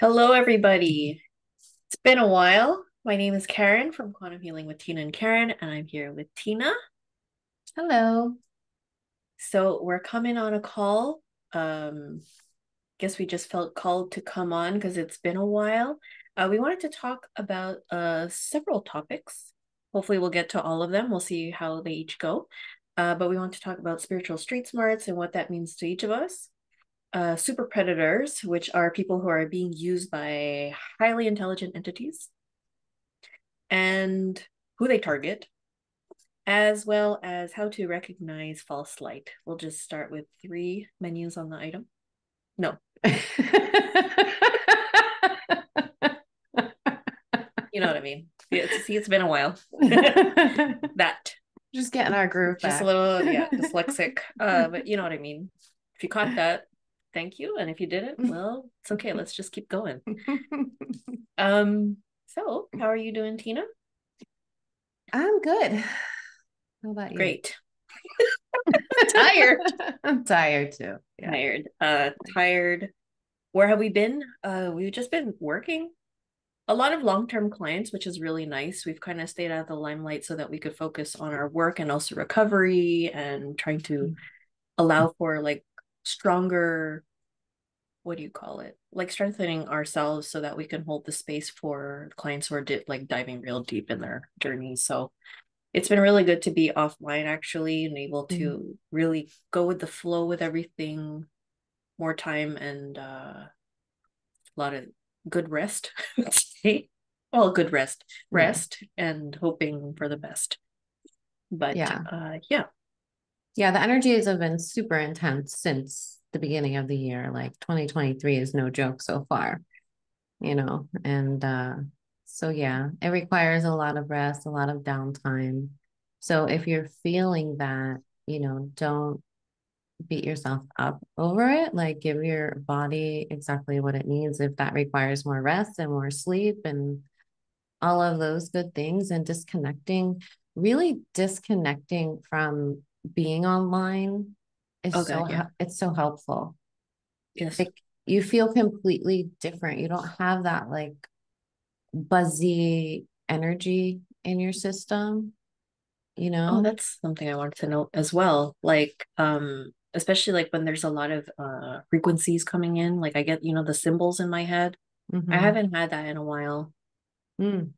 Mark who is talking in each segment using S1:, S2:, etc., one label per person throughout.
S1: Hello, everybody. It's been a while. My name is Karen from Quantum Healing with Tina and Karen, and I'm here with Tina.
S2: Hello.
S1: So we're coming on a call. Um, guess we just felt called to come on because it's been a while. We wanted to talk about several topics. Hopefully, we'll get to all of them. We'll see how they each go. But we want to talk about spiritual street smarts and what that means to each of us. Super predators, which are people who are being used by highly intelligent entities and who they target, as well as how to recognize false light. We'll just start with three menus on the item. No, you know what I mean. See, it's been a while. That
S2: Just getting our groove
S1: just a
S2: back.
S1: little, yeah, dyslexic. But you know what I mean. If you caught that, thank you. And if you didn't, well, it's okay. Let's just keep going. So how are you doing, Tina?
S2: I'm good. How about you?
S1: Great. Tired.
S2: I'm tired too. Yeah.
S1: Tired. Tired. Where have we been? We've just been working. A lot of long-term clients, which is really nice. We've kind of stayed out of the limelight so that we could focus on our work and also recovery and trying to allow for like stronger, what do you call it? Like strengthening ourselves so that we can hold the space for clients who are like diving real deep in their journey. So it's been really good to be offline actually and able
S2: Mhm.
S1: to really go with the flow with everything, more time and a lot of good rest, I would say. Well, good rest,
S2: Yeah.
S1: and hoping for the best. But
S2: Yeah.
S1: yeah,
S2: Yeah. The energies have been super intense since the beginning of the year. Like 2023 is no joke so far, and so yeah, it requires a lot of rest, a lot of downtime. So if you're feeling that, don't beat yourself up over it. Like give your body exactly what it needs. If that requires more rest and more sleep and all of those good things, and disconnecting, really disconnecting from being online
S1: oh
S2: is
S1: god, yeah,
S2: it's so helpful.
S1: yes.
S2: Like you feel completely different. You don't have that like buzzy energy in your system, you
S1: Oh,
S2: know?
S1: that's something I wanted to note as well. Like, especially like when there's a lot of frequencies coming in, like I get, the symbols in my head. I
S2: Mm-hmm.
S1: haven't had that in a while,
S2: Mm,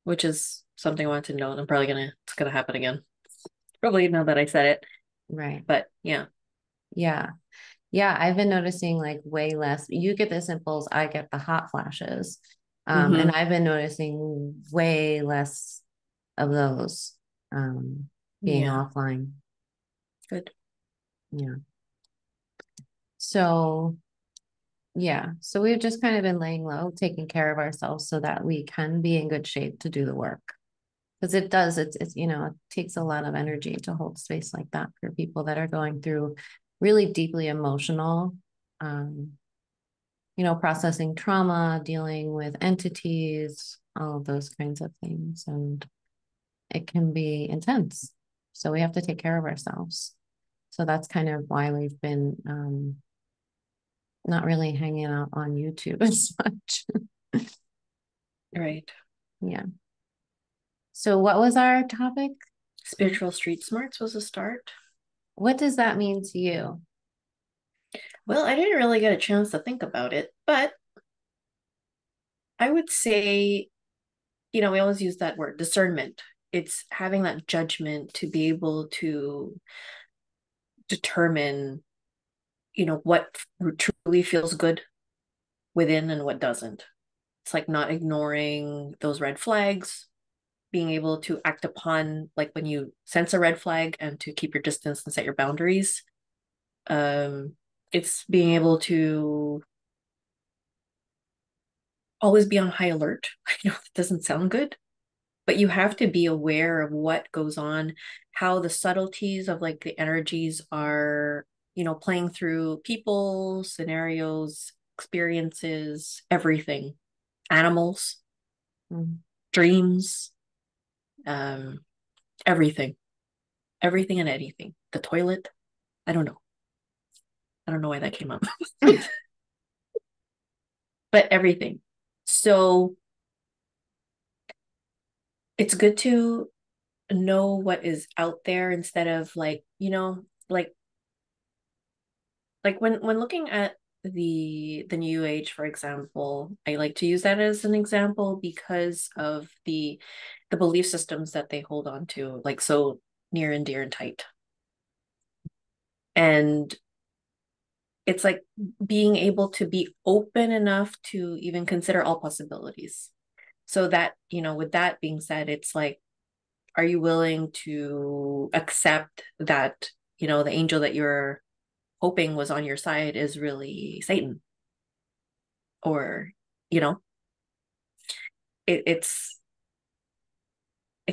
S1: which is something I wanted to note. It's gonna happen again. Probably now that I said it,
S2: right.
S1: but yeah.
S2: Yeah. Yeah. I've been noticing like way less. You get the simples, I get the hot flashes. And
S1: Mm-hmm.
S2: I've been noticing way less of those being
S1: Yeah,
S2: offline.
S1: good.
S2: Yeah. So, yeah. So we've just kind of been laying low, taking care of ourselves so that we can be in good shape to do the work. Because it does, it takes a lot of energy to hold space like that for people that are going through really deeply emotional, um, processing trauma, dealing with entities, all of those kinds of things. And it can be intense. So we have to take care of ourselves. So that's kind of why we've been not really hanging out on YouTube as much.
S1: Right.
S2: Yeah. So what was our topic?
S1: Spiritual street smarts was a start.
S2: What does that mean to you?
S1: Well, I didn't really get a chance to think about it, but I would say, we always use that word discernment. It's having that judgment to be able to determine, what truly feels good within and what doesn't. It's like not ignoring those red flags, being able to act upon, like when you sense a red flag and to keep your distance and set your boundaries. Um, it's being able to always be on high alert. I know it doesn't sound good, but you have to be aware of what goes on, how the subtleties of like the energies are, playing through people, scenarios, experiences, everything, animals,
S2: Mm.
S1: dreams, um, everything, everything and anything. The toilet. I don't know. I don't know why that came up. but everything. So it's good to know what is out there instead of like, like when looking at the new age, for example, I like to use that as an example because of the belief systems that they hold on to, like so near and dear and tight. And it's like being able to be open enough to even consider all possibilities. So that, with that being said, it's like, are you willing to accept that, the angel that you're hoping was on your side is really Satan? Or, you know, it's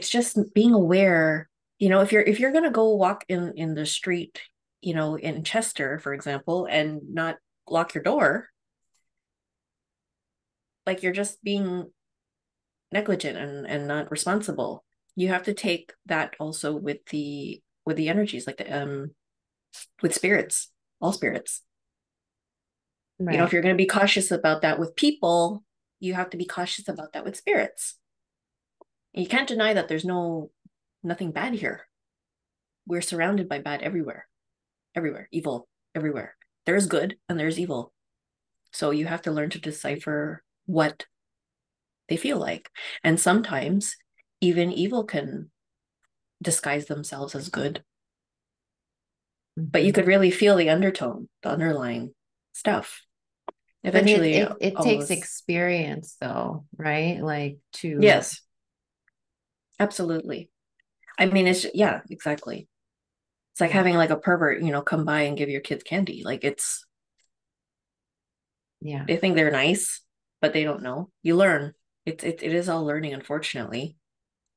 S1: just being aware. If you're gonna go walk in the street, in Chester, for example, and not lock your door, like you're just being negligent and not responsible. You have to take that also with the energies, like the with spirits, all spirits. If
S2: Right.
S1: you're going to be cautious about that with people, you have to be cautious about that with spirits. And you can't deny that there's nothing bad here. We're surrounded by bad everywhere, everywhere, evil everywhere. There's good and there's evil. So you have to learn to decipher what they feel like. And sometimes even evil can disguise themselves as good, but you
S2: Mhm.
S1: could really feel the undertone, the underlying stuff.
S2: But
S1: Eventually,
S2: it
S1: all
S2: takes
S1: is,
S2: experience though, right? Like to,
S1: yes, absolutely. I mean, yeah, exactly. It's like
S2: yeah,
S1: having like a pervert, come by and give your kids candy. Like
S2: yeah.
S1: they think they're nice, but they don't know. You learn. It is all learning, unfortunately.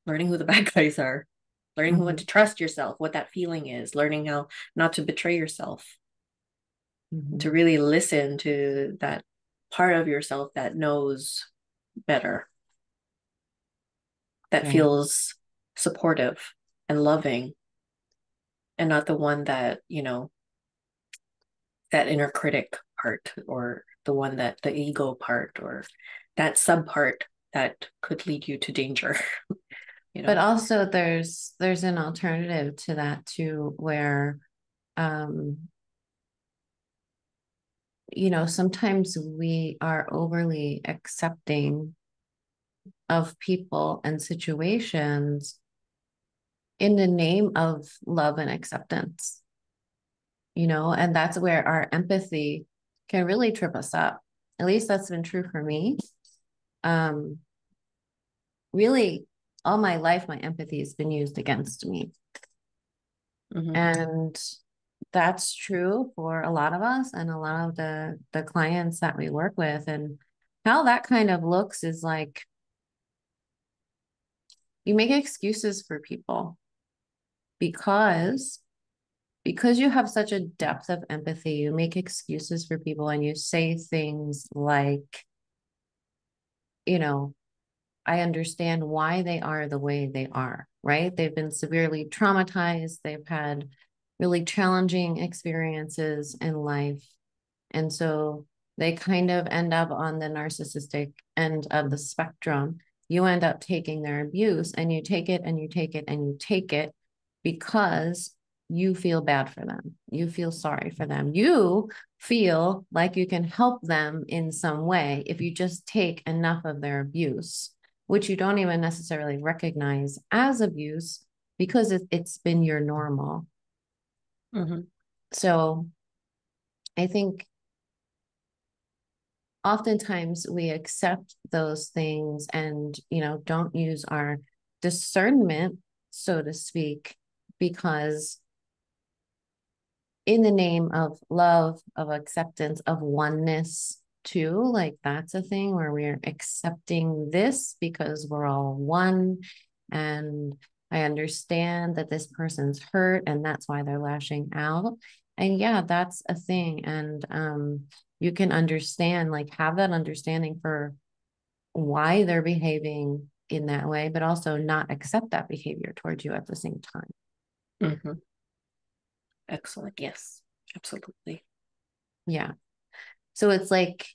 S1: Learning who the bad guys are, learning who what
S2: Hmm.
S1: to trust yourself, what that feeling is, learning how not to betray yourself,
S2: Hmm.
S1: to really listen to that part of yourself that knows better, that
S2: Right.
S1: feels supportive and loving, and not the one that, that inner critic part, or the one that the ego part, or that sub part that could lead you to danger, you
S2: But
S1: know?
S2: also there's an alternative to that too, where um, sometimes we are overly accepting of people and situations in the name of love and acceptance, and that's where our empathy can really trip us up. At least that's been true for me. Um, Really, all my life, my empathy has been used against me.
S1: Mm-hmm.
S2: And that's true for a lot of us and a lot of the clients that we work with. And how that kind of looks is like you make excuses for people because you have such a depth of empathy, you make excuses for people and you say things like, you know, I understand why they are the way they are, right? They've been severely traumatized, they've had really challenging experiences in life. And so they kind of end up on the narcissistic end of the spectrum. You end up taking their abuse and you take it and you take it and you take it because you feel bad for them. You feel sorry for them. You feel like you can help them in some way if you just take enough of their abuse, which you don't even necessarily recognize as abuse because it's been your normal.
S1: Mm-hmm.
S2: So I think oftentimes we accept those things and don't use our discernment, so to speak, because in the name of love, of acceptance, of oneness too, like that's a thing where we're accepting this because we're all one, and I understand that this person's hurt and that's why they're lashing out. And yeah, that's a thing. And you can understand, like have that understanding for why they're behaving in that way, but also not accept that behavior towards you at the same time.
S1: Mm-hmm. Excellent. Yes, absolutely.
S2: Yeah. So it's like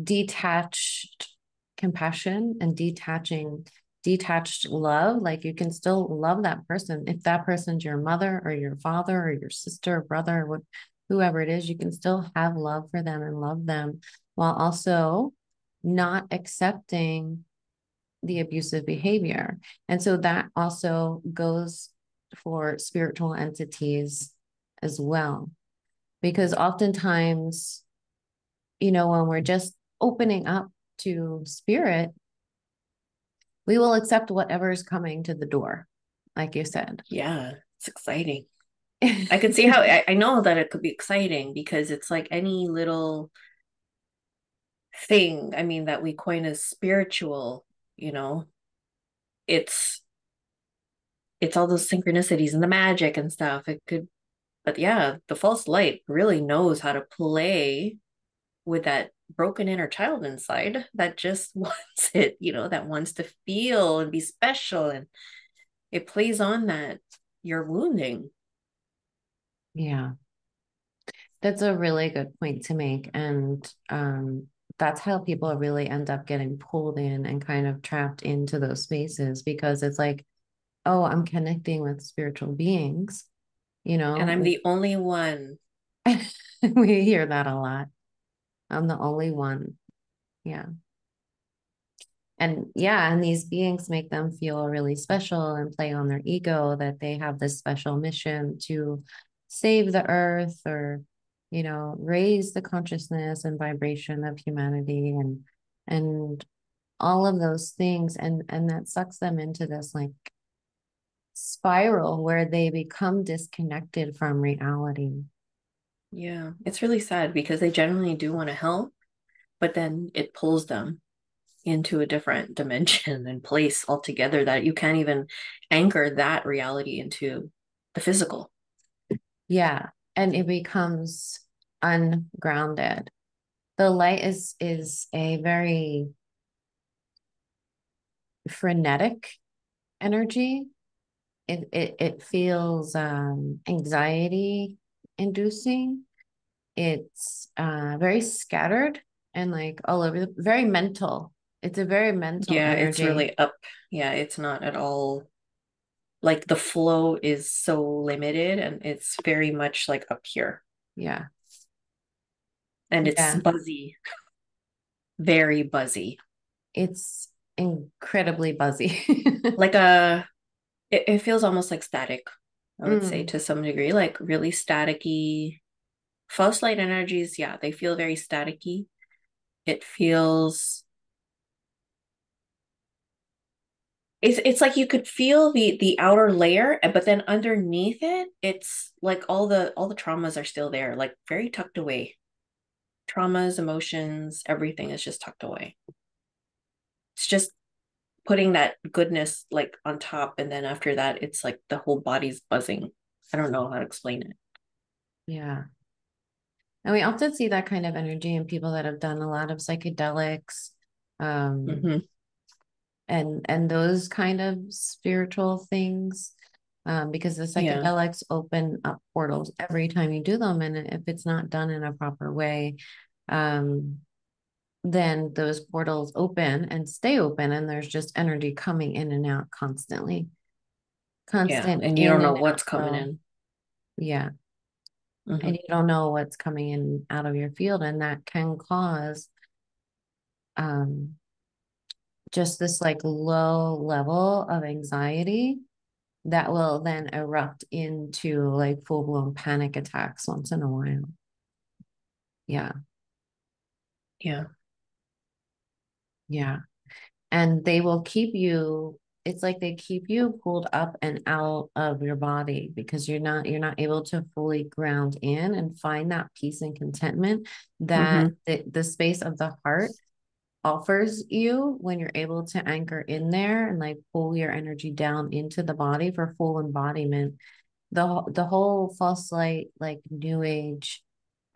S2: detached compassion and detached love. Like you can still love that person. If that person's your mother or your father or your sister or brother or whoever it is, you can still have love for them and love them while also not accepting the abusive behavior. And so that also goes for spiritual entities as well. Because oftentimes, when we're just opening up to spirit, we will accept whatever is coming to the door, like you said.
S1: Yeah, it's exciting. I could see how I know that it could be exciting because it's like any little thing, I mean, that we coin as spiritual, you know, it's it's all those synchronicities and the magic and stuff. It could, but yeah, the false light really knows how to play with that broken inner child inside that just wants it, that wants to feel and be special. And it plays on that you're wounding.
S2: Yeah, that's a really good point to make. And that's how people really end up getting pulled in and kind of trapped into those spaces because it's like, oh, I'm connecting with spiritual beings, you
S1: And I'm
S2: know.
S1: the only one.
S2: We hear that a lot. I'm the only one. Yeah. And yeah, and these beings make them feel really special and play on their ego that they have this special mission to save the earth or, raise the consciousness and vibration of humanity and all of those things. And that sucks them into this like spiral where they become disconnected from reality.
S1: Yeah, it's really sad because they generally do want to help, but then it pulls them into a different dimension and place altogether that you can't even anchor that reality into the physical.
S2: Yeah. And it becomes ungrounded. The light is a very frenetic energy. It feels anxiety inducing. It's very scattered and like all over very mental. It's a very mental
S1: Yeah, it's
S2: energy.
S1: really up. Yeah, it's not at all like the flow is so limited and it's very much like up here
S2: Yeah.
S1: and it's
S2: Yeah.
S1: buzzy, very buzzy.
S2: It's incredibly buzzy.
S1: Like it feels almost like static, I would say
S2: Mm,
S1: to some degree, like really staticky. False light energies, yeah, they feel very staticky. It feels it's like you could feel the outer layer, but then underneath it, it's like all the traumas are still there, like very tucked away. Traumas, emotions, everything is just tucked away. It's just putting that goodness like on top, and then after that, it's like the whole body's buzzing. I don't know how to explain it.
S2: yeah. And we often see that kind of energy in people that have done a lot of psychedelics, um,
S1: Hmm.
S2: and those kind of spiritual things. Because the
S1: Yeah,
S2: psychedelics open up portals every time you do them. And if it's not done in a proper way, um, then those portals open and stay open, and there's just energy coming in and out constantly,
S1: yeah,
S2: constant
S1: and you
S2: in
S1: don't know
S2: and out
S1: what's coming
S2: flow.
S1: in.
S2: Yeah. And
S1: Hmm.
S2: you don't know what's coming in out of your field, and that can cause um, just this like low level of anxiety that will then erupt into like full blown panic attacks once in a while. Yeah.
S1: Yeah,
S2: Yeah. And they will keep you, it's like they keep you pulled up and out of your body because you're not able to fully ground in and find that peace and contentment that
S1: hmm,
S2: the space of the heart offers you when you're able to anchor in there and like pull your energy down into the body for full embodiment. The whole false light like new age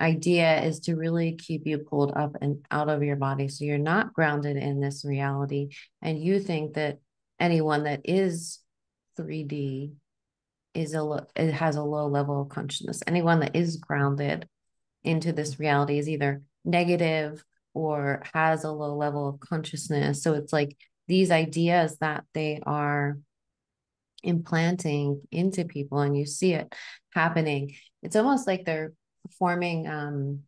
S2: idea is to really keep you pulled up and out of your body so you're not grounded in this reality and you think that anyone that is 3D it has a low level of consciousness. Anyone that is grounded into this reality is either negative or has a low level of consciousness. So it's like these ideas that they are implanting into people, and you see it happening. It's almost like they're forming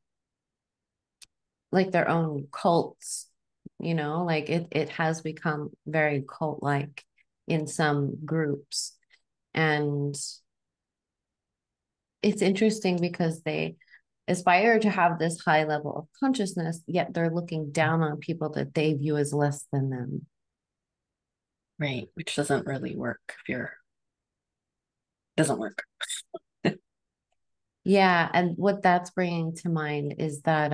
S2: like their own cults, like it has become very cult like in some groups. And it's interesting because they aspire to have this high level of consciousness, yet they're looking down on people that they view as less than them.
S1: Right. Which doesn't really work if you're, doesn't work.
S2: Yeah, and what that's bringing to mind is that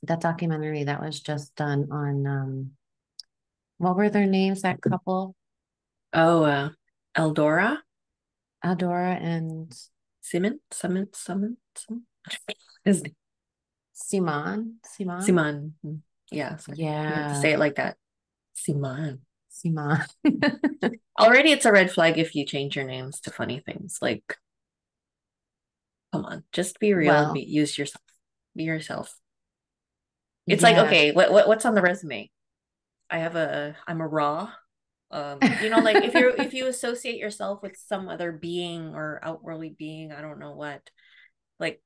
S2: documentary that was just done on what were their names, that couple,
S1: Oh, Eldora,
S2: Aldora and
S1: Simon. His name.
S2: Simon.
S1: Simon. Yeah, sorry. You have to
S2: Yeah,
S1: say it like that. Simon.
S2: Simon.
S1: Already it's a red flag if you change your names to funny things. Like, come on, just be real and
S2: Well,
S1: use yourself. Be yourself. It's like,
S2: yeah.
S1: okay, what's on the resume? I'm a raw. Like if you associate yourself with some other being or outwardly being, I don't know what, like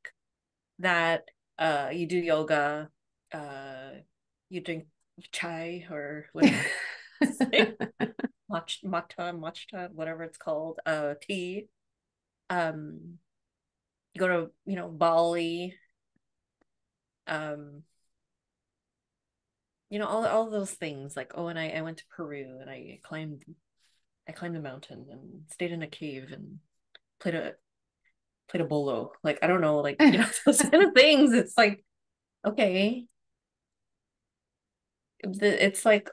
S1: that, you do yoga, uh, you drink chai or whatever matcha, whatever it's called, tea. You go to, Bali, um, all those things like, oh, and I went to Peru and I climbed a mountain and stayed in a cave and played a played a bolo. Like, I don't know, like, those kind of things. It's like, okay, it's like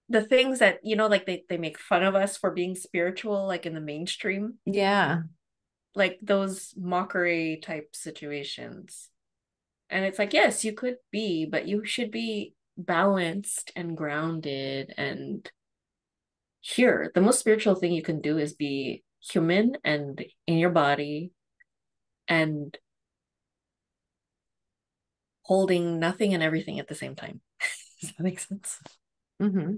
S1: the things that, like they make fun of us for being spiritual, like in the mainstream,
S2: Yeah.
S1: like those mockery type situations. And it's like, yes, you could be, but you should be balanced and grounded. And here, the most spiritual thing you can do is be human and in your body and holding nothing and everything at the same time. Does that make sense?
S2: Hmm.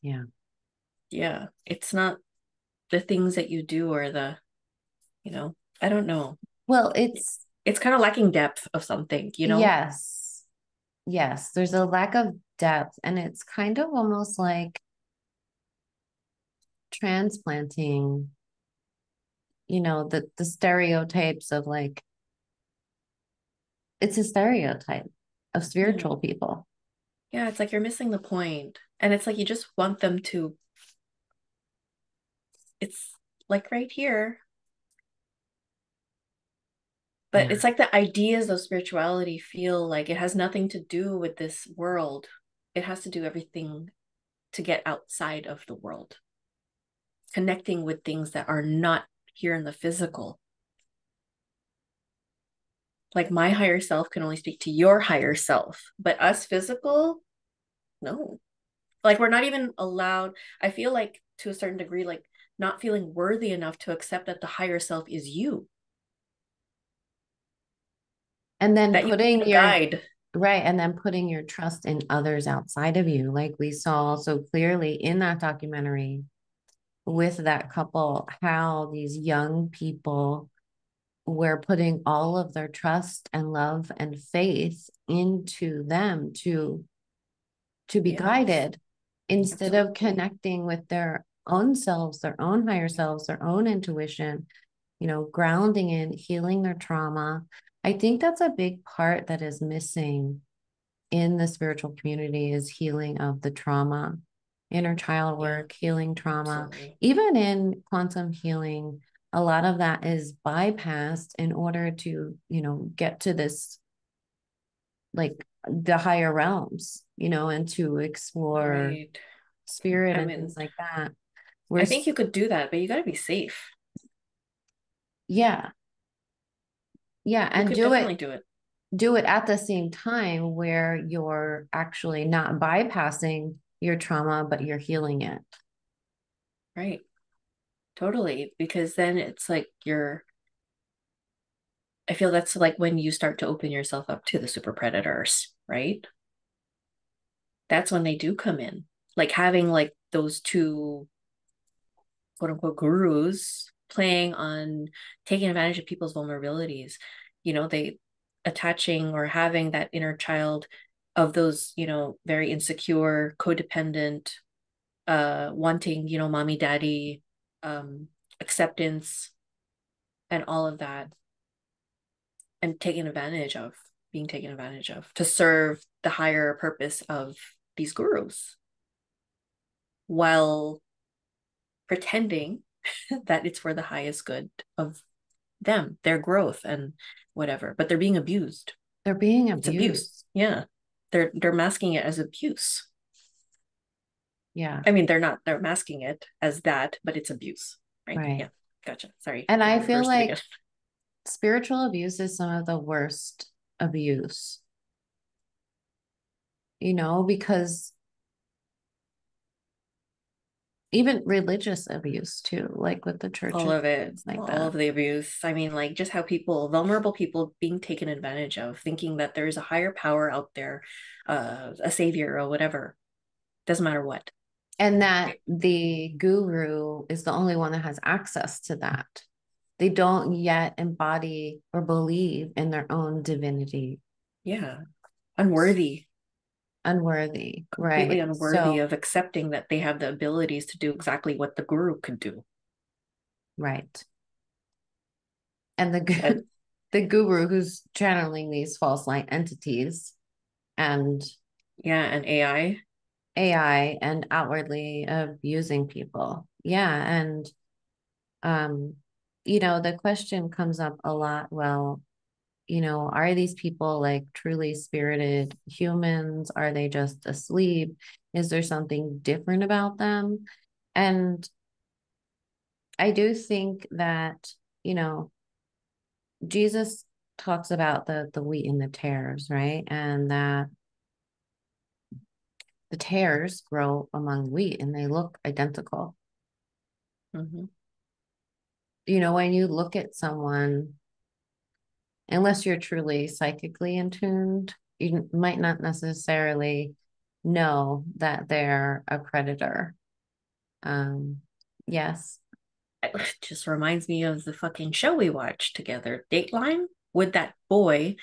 S2: Yeah.
S1: Yeah. It's not the things that you do or I don't know.
S2: Well, it's
S1: It's kind of lacking depth of something.
S2: yes. Yes, there's a lack of depth, and it's kind of almost like transplanting, the stereotypes of like it's a stereotype of
S1: Yeah.
S2: spiritual people.
S1: Yeah. It's like you're missing the point. And it's like you just want them to, it's like right here. But
S2: Yeah.
S1: it's like the ideas of spirituality feel like it has nothing to do with this world. It has to do everything to get outside of the world, connecting with things that are not here in the physical. Like my higher self can only speak to your higher self, but us physical, no. Like we're not even allowed, I feel like to a certain degree, like not feeling worthy enough to accept that the higher self is you,
S2: And then
S1: that you
S2: putting
S1: can
S2: your
S1: guide.
S2: right, and then putting your trust in others outside of you, like we saw so clearly in that documentary with that couple, how these young people were putting all of their trust and love and faith into them to be
S1: Yes,
S2: guided instead of
S1: absolutely.
S2: connecting with their own selves, their own higher selves, their own intuition, grounding in healing their trauma. I think that's a big part that is missing in the spiritual community is healing of the trauma, inner child
S1: Yeah,
S2: work, healing trauma.
S1: absolutely.
S2: Even in quantum healing, a lot of that is bypassed in order to, get to this like the higher realms, and to explore
S1: Right.
S2: spirit
S1: I
S2: and
S1: mean,
S2: things like that.
S1: I
S2: We're,
S1: think you could do that, but you got to be safe.
S2: yeah, yeah,
S1: You
S2: and
S1: could definitely do it.
S2: do it at the same time where you're actually not bypassing your trauma, but you're healing it.
S1: Right. Totally. Because then it's like I feel that's like when you start to open yourself up to the super predators, right? That's when they do come in. Like having like those two quote unquote gurus playing on taking advantage of people's vulnerabilities, they attaching or having that inner child of those, very insecure, codependent, wanting, mommy, daddy, acceptance, and all of that, and being taken advantage of to serve the higher purpose of these gurus while pretending that it's for the highest good of them, their growth and whatever, but they're being abused.
S2: They're being
S1: It's abuse.
S2: abused.
S1: Yeah. They're masking it as abuse.
S2: Yeah,
S1: I mean, they're masking it as that, but it's abuse, right?
S2: right.
S1: Yeah. Gotcha. Sorry.
S2: And
S1: Let
S2: I
S1: me
S2: feel
S1: reverse it again.
S2: like spiritual abuse is some of the worst abuse, because even religious abuse too, like with the
S1: All
S2: churches,
S1: of it,
S2: things like
S1: all
S2: that.
S1: of the abuse. I mean, like just how vulnerable people being taken advantage of, thinking that there's a higher power out there, a savior or whatever. Doesn't matter what.
S2: And that the guru is the only one that has access to that. They don't yet embody or believe in their own divinity.
S1: Yeah. Unworthy,
S2: Unworthy,
S1: completely
S2: right?
S1: unworthy
S2: So,
S1: of accepting that they have the abilities to do exactly what the guru could do.
S2: right. And
S1: But
S2: the guru who's channeling these false light entities and
S1: yeah, and AI.
S2: AI and outwardly abusing people. Yeah. And, um, the question comes up a lot. Well, are these people like truly spirited humans? Are they just asleep? Is there something different about them? And I do think that, you know, Jesus talks about the wheat and the tares, right? And that the tares grow among wheat and they look identical.
S1: Mm-hmm.
S2: When you look at someone, unless you're truly psychically in tuned, you might not necessarily know that they're a predator. Um, yes.
S1: It just reminds me of the fucking show we watched together, Dateline, with that boy.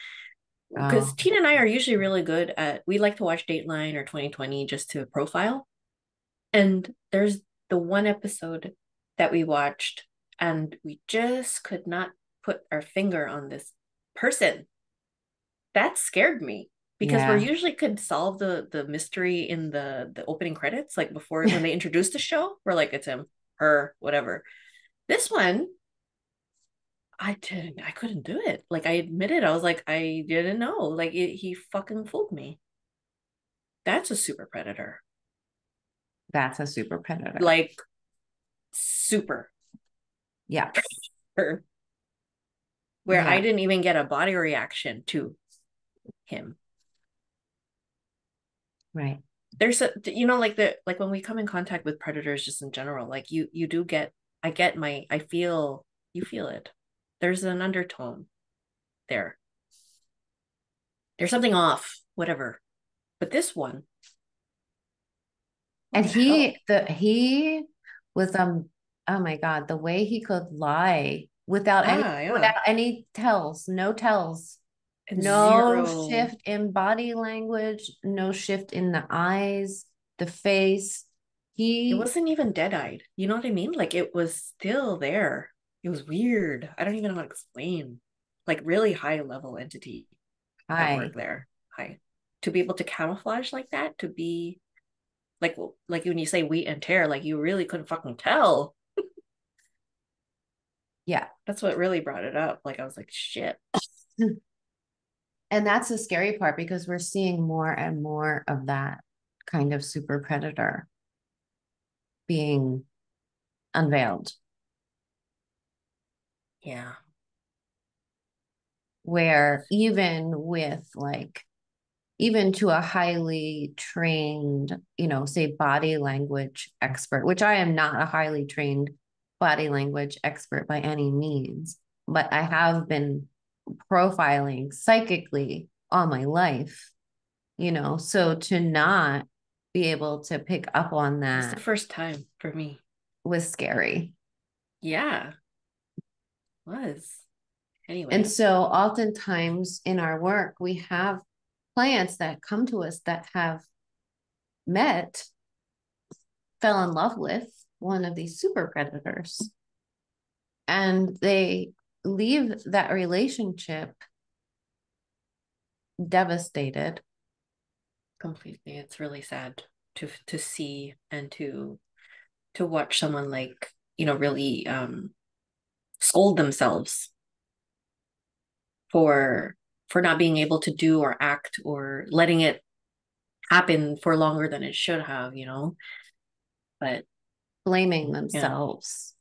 S1: Because
S2: Oh,
S1: Tina and I are usually really good at, we like to watch Dateline or 2020 just to profile. And there's the one episode that we watched, and we just could not put our finger on this person. That scared me because we're
S2: yeah.
S1: usually could solve the mystery in the opening credits, like before when they introduced the show. We're like, it's him, her, whatever. This one, I couldn't do it. Like I admitted, I was like, I didn't know. Like he fucking fooled me. That's a super predator.
S2: That's a super predator.
S1: Like super,
S2: Yeah.
S1: where I
S2: Yeah.
S1: didn't even get a body reaction to him.
S2: Right.
S1: There's like when we come in contact with predators just in general, like you do get, I feel, you feel it. There's an undertone there. There's something off, whatever. But this one, what
S2: And
S1: the hell?
S2: he was oh my God, the way he could lie without any
S1: Yeah.
S2: tells, no tells,
S1: And
S2: no
S1: zero,
S2: shift in body language, no shift in the eyes, the face.
S1: it
S2: He
S1: wasn't even dead-eyed. You know what I mean? Like it was still there. It was weird. I don't even know how to explain. Like really high level entity at
S2: hi.
S1: work there. High. To be able to camouflage like that, to be like when you say wheat and tear, like you really couldn't fucking tell.
S2: Yeah.
S1: That's what really brought it up. Like I was like, shit.
S2: And that's the scary part because we're seeing more and more of that kind of super predator being unveiled,
S1: Yeah.
S2: where even to a highly trained, say body language expert, which I am not a highly trained body language expert by any means, but I have been profiling psychically all my life, so to not be able to pick up on
S1: It's the
S2: that
S1: first time for me.
S2: was scary.
S1: Yeah, was.
S2: And
S1: Anyway.
S2: so oftentimes in our work, we have clients that come to us that have met, fell in love with one of these super predators, and they leave that relationship devastated.
S1: Completely. It's really sad to see and to watch someone like, really scold themselves for for not being able to do or act or letting it happen for longer than it should have. But
S2: blaming
S1: yeah.
S2: themselves,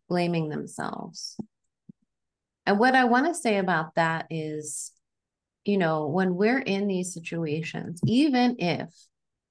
S2: blaming themselves. And what I want to say about that is, when we're in these situations, even if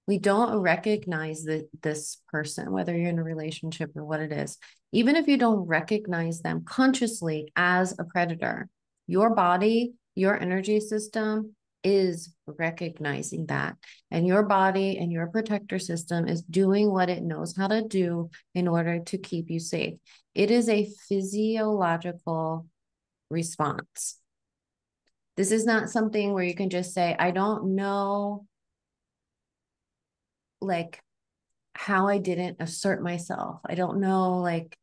S2: we don't recognize this person, whether you're in a relationship or what it is, even if you don't recognize them consciously as a predator, your body, your energy system is recognizing that. And your body and your protector system is doing what it knows how to do in order to keep you safe. It is a physiological response. This is not something where you can just say, I don't know, like, how I didn't assert myself. I don't know, like,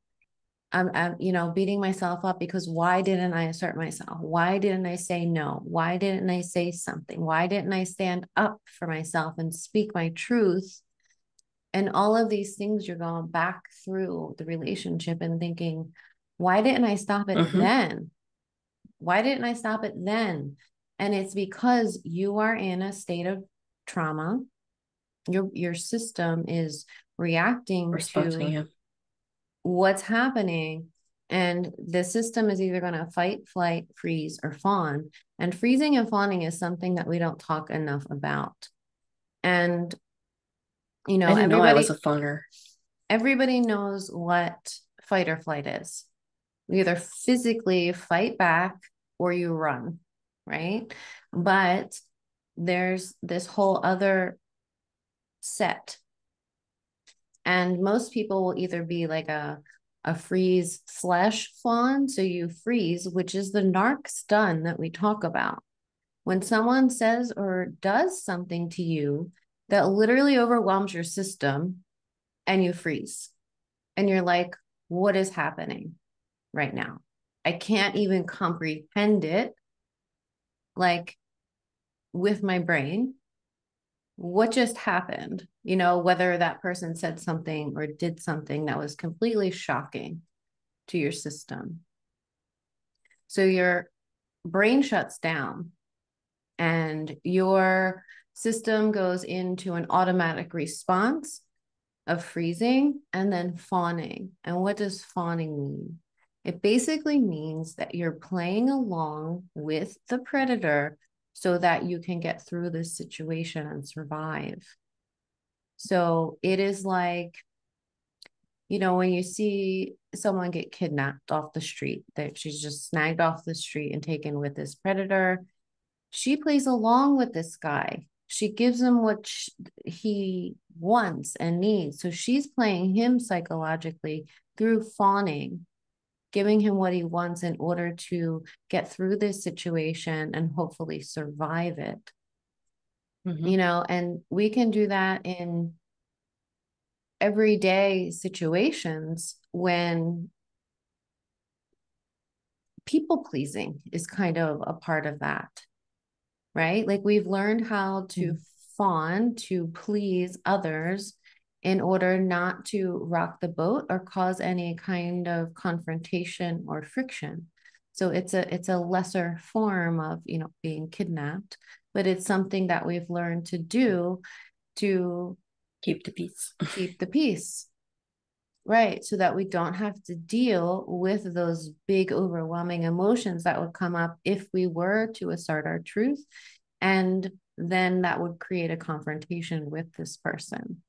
S2: I'm beating myself up because why didn't I assert myself? Why didn't I say no? Why didn't I say something? Why didn't I stand up for myself and speak my truth? And all of these things, you're going back through the relationship and thinking, why didn't I stop it
S1: Mm-hmm.
S2: then? Why didn't I stop it then? And it's because you are in a state of trauma. Your system is reacting
S1: Responding,
S2: to
S1: yeah.
S2: what's happening. And the system is either going to fight, flight, freeze, or fawn. And freezing and fawning is something that we don't talk enough about. And,
S1: I didn't know I was
S2: everybody,
S1: a phoner.
S2: everybody knows what fight or flight is. You either physically fight back or you run, right? But there's this whole other set. And most people will either be like a freeze slash fawn. So you freeze, which is the narc stun that we talk about. When someone says or does something to you that literally overwhelms your system and you freeze and you're like, what is happening right now? I can't even comprehend it like with my brain. What just happened? Whether that person said something or did something that was completely shocking to your system. So your brain shuts down and your system goes into an automatic response of freezing and then fawning. And what does fawning mean? It basically means that you're playing along with the predator so that you can get through this situation and survive. So it is like, when you see someone get kidnapped off the street, that she's just snagged off the street and taken with this predator, she plays along with this guy. She gives him what he wants and needs. So she's playing him psychologically through fawning, giving him what he wants in order to get through this situation and hopefully survive it.
S1: Mm-hmm.
S2: And we can do that in everyday situations when people pleasing is kind of a part of that, right? Like we've learned how to fawn to please others in order not to rock the boat or cause any kind of confrontation or friction. So it's a lesser form of, being kidnapped, but it's something that we've learned to do to
S1: Keep the peace.
S2: keep the peace. Right. So that we don't have to deal with those big, overwhelming emotions that would come up if we were to assert our truth. And then that would create a confrontation with this person.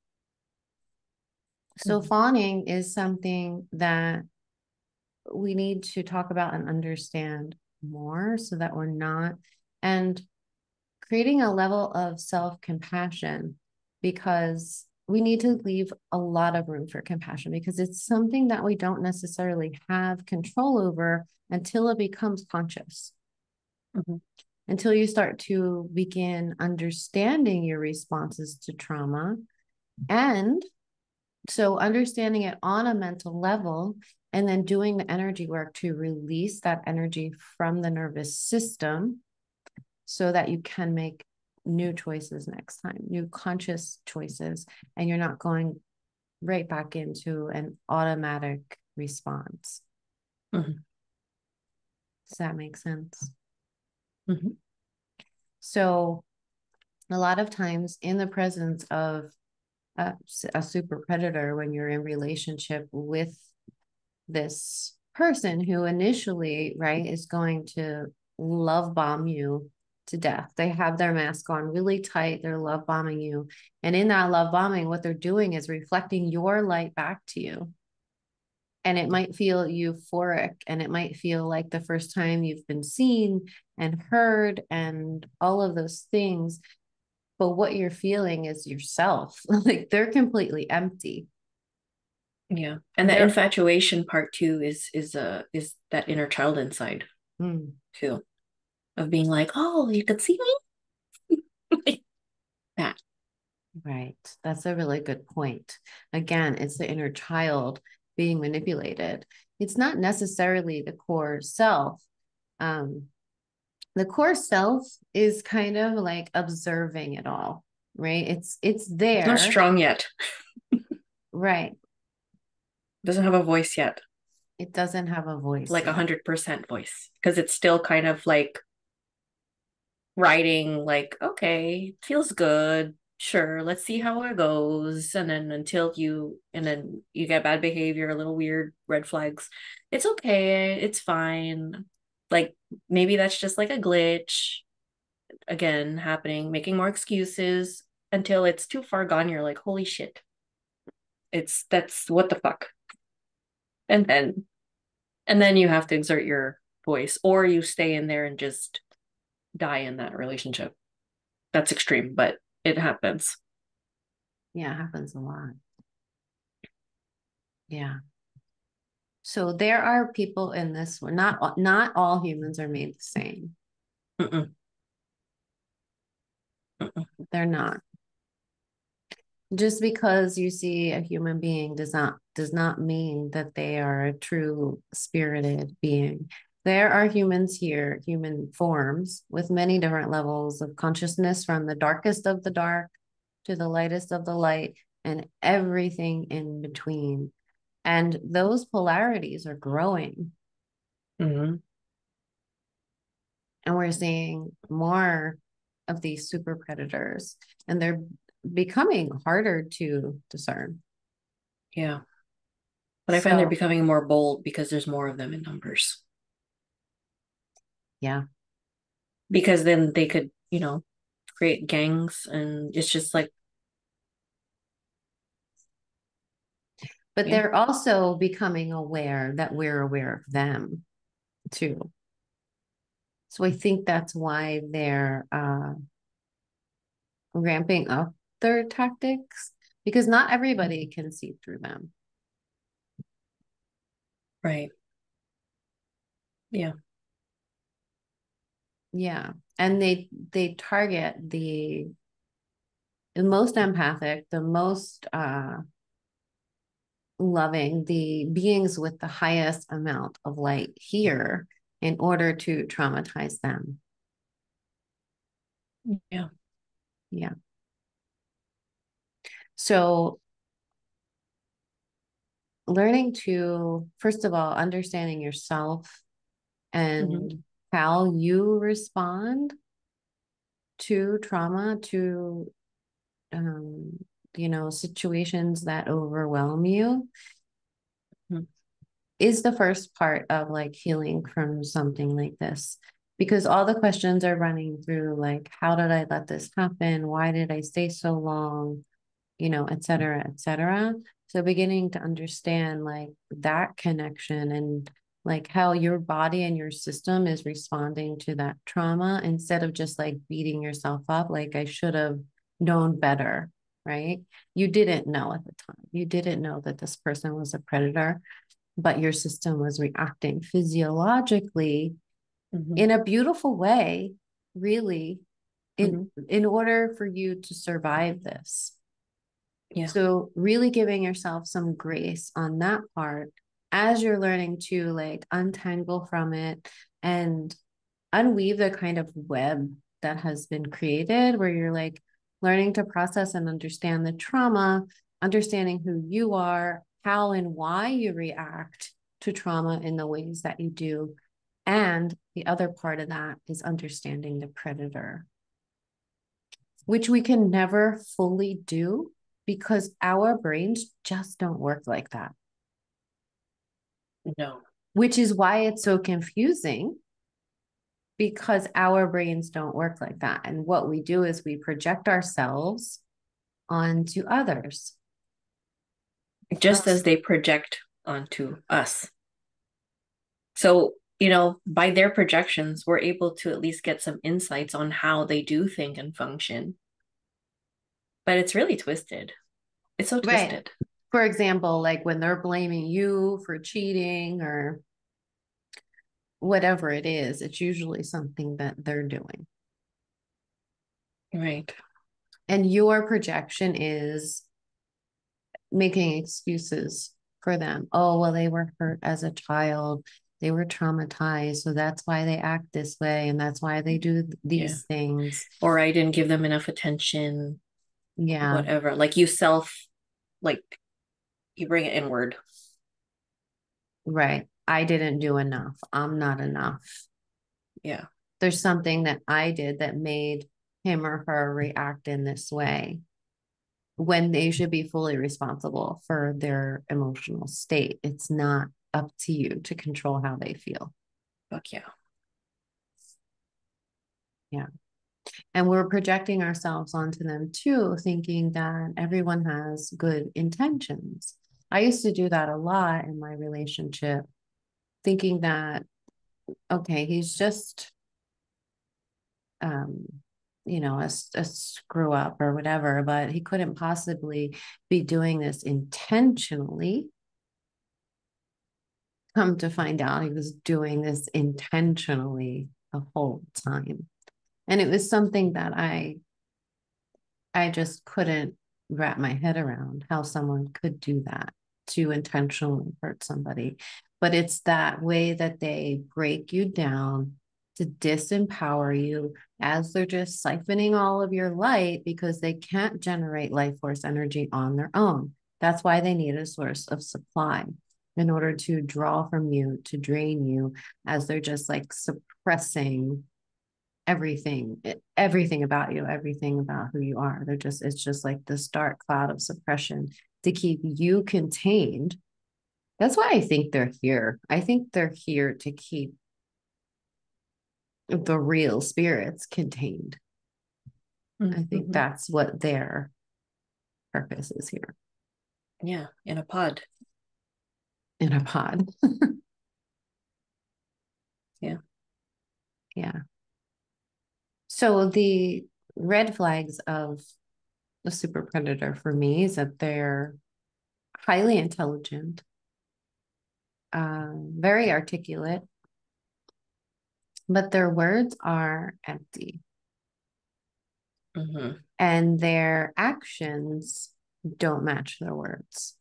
S2: So,
S1: Mm-hmm.
S2: fawning is something that we need to talk about and understand. more so that we're not, and creating a level of self-compassion, because we need to leave a lot of room for compassion because it's something that we don't necessarily have control over until it becomes conscious,
S1: Mhm.
S2: until you start to begin understanding your responses to trauma. And so understanding it on a mental level and then doing the energy work to release that energy from the nervous system so that you can make new choices next time, new conscious choices, and you're not going right back into an automatic response.
S1: Mhm.
S2: Does that make sense?
S1: Mhm.
S2: So, a lot of times in the presence of a super predator, when you're in relationship with this person who initially, right, is going to love bomb you to death. They have their mask on really tight, they're love bombing you. And in that love bombing, what they're doing is reflecting your light back to you. And it might feel euphoric and it might feel like the first time you've been seen and heard and all of those things. But what you're feeling is yourself. Like they're completely empty.
S1: Yeah. And the
S2: They're
S1: infatuation part too is that inner child inside
S2: mm,
S1: too, of being like, oh, you could see me. Like that.
S2: right. That's a really good point. Again, it's the inner child being manipulated. It's not necessarily the core self. Um, the core self is kind of like observing it all, right? It's
S1: It's not
S2: there,
S1: strong yet.
S2: right?
S1: Doesn't have a voice yet,
S2: It doesn't have a voice
S1: like a
S2: yet.
S1: 100% voice, because it's still kind of like writing, like, okay, feels good. Sure, let's see how it goes. And then you get bad behavior, a little weird red flags. It's okay. It's fine. Like maybe that's just like a glitch again happening, making more excuses until it's too far gone. You're like, holy shit. That's what the fuck. And then you have to exert your voice or you stay in there and just die in that relationship. That's extreme, but it happens.
S2: Yeah, it happens a lot. Yeah. So there are people in this one. Not all humans are made the same.
S1: Mm-mm, mm-mm.
S2: They're not. Just because you see a human being does not mean that they are a true spirited being. There are humans here, human forms with many different levels of consciousness, from the darkest of the dark to the lightest of the light and everything in between. And those polarities are growing.
S1: Mhm.
S2: And we're seeing more of these super predators, and they're becoming harder to discern.
S1: Yeah. But I find they're
S2: So,
S1: becoming more bold because there's more of them in numbers.
S2: yeah,
S1: Because then they could, create gangs and it's just like,
S2: but
S1: yeah,
S2: they're also becoming aware that we're aware of them too. So I think that's why they're ramping up their tactics, because not everybody can see through them.
S1: right. Yeah.
S2: Yeah, and they target the most empathic, the most loving, the beings with the highest amount of light here in order to traumatize them.
S1: Yeah.
S2: Yeah. So learning to, first of all, understanding yourself
S1: Hmm.
S2: and how you respond to trauma, to um, situations that overwhelm you, is the first part of like healing from something like this. Because all the questions are running through, like, how did I let this happen? Why did I stay so long? Et cetera, et cetera. So beginning to understand like that connection and like how your body and your system is responding to that trauma instead of just like beating yourself up, like I should have known better, right? You didn't know at the time. You didn't know that this person was a predator, but your system was reacting physiologically
S1: Mm-hmm.
S2: in a beautiful way, really,
S1: Mm-hmm.
S2: in order for you to survive this.
S1: Yeah.
S2: So really giving yourself some grace on that part as you're learning to like untangle from it and unweave the kind of web that has been created where you're like learning to process and understand the trauma, understanding who you are, how and why you react to trauma in the ways that you do. And the other part of that is understanding the predator, which we can never fully do because our brains just don't work like that,
S1: No.
S2: which is why it's so confusing because our brains don't work like that. And what we do is we project ourselves onto others.
S1: Just as they project onto us. So, by their projections, we're able to at least get some insights on how they do think and function. But it's really twisted. It's so
S2: Right.
S1: twisted.
S2: For example, like when they're blaming you for cheating or whatever it is, it's usually something that they're doing.
S1: Right.
S2: And your projection is making excuses for them. Oh, well, they were hurt as a child. They were traumatized. So that's why they act this way. And that's why they do
S1: Yeah.
S2: these things.
S1: Or I didn't give them enough attention,
S2: Yeah,
S1: whatever. Like you bring it inward.
S2: right. I didn't do enough. I'm not enough.
S1: Yeah.
S2: There's something that I did that made him or her react in this way when they should be fully responsible for their emotional state. It's not up to you to control how they feel.
S1: Fuck yeah.
S2: Yeah. And we're projecting ourselves onto them too, thinking that everyone has good intentions. I used to do that a lot in my relationship, thinking that, okay, he's just, um, a screw up or whatever, but he couldn't possibly be doing this intentionally. Come to find out, he was doing this intentionally the whole time. And it was something that I just couldn't wrap my head around how someone could do that to intentionally hurt somebody. But it's that way that they break you down to disempower you as they're just siphoning all of your light because they can't generate life force energy on their own. That's why they need a source of supply in order to draw from you, to drain you, as they're just like suppressing everything about you, everything about who you are. It's just like this dark cloud of suppression to keep you contained. That's why I think they're here. I think they're here to keep the real spirits contained. I think
S1: Mm-hmm.
S2: that's what their purpose is here
S1: Yeah. In a pod.
S2: in a pod.
S1: Yeah.
S2: Yeah. So the red flags of the super predator for me is that they're highly intelligent, very articulate, but their words are empty
S1: Mm-hmm.
S2: and their actions don't match their words.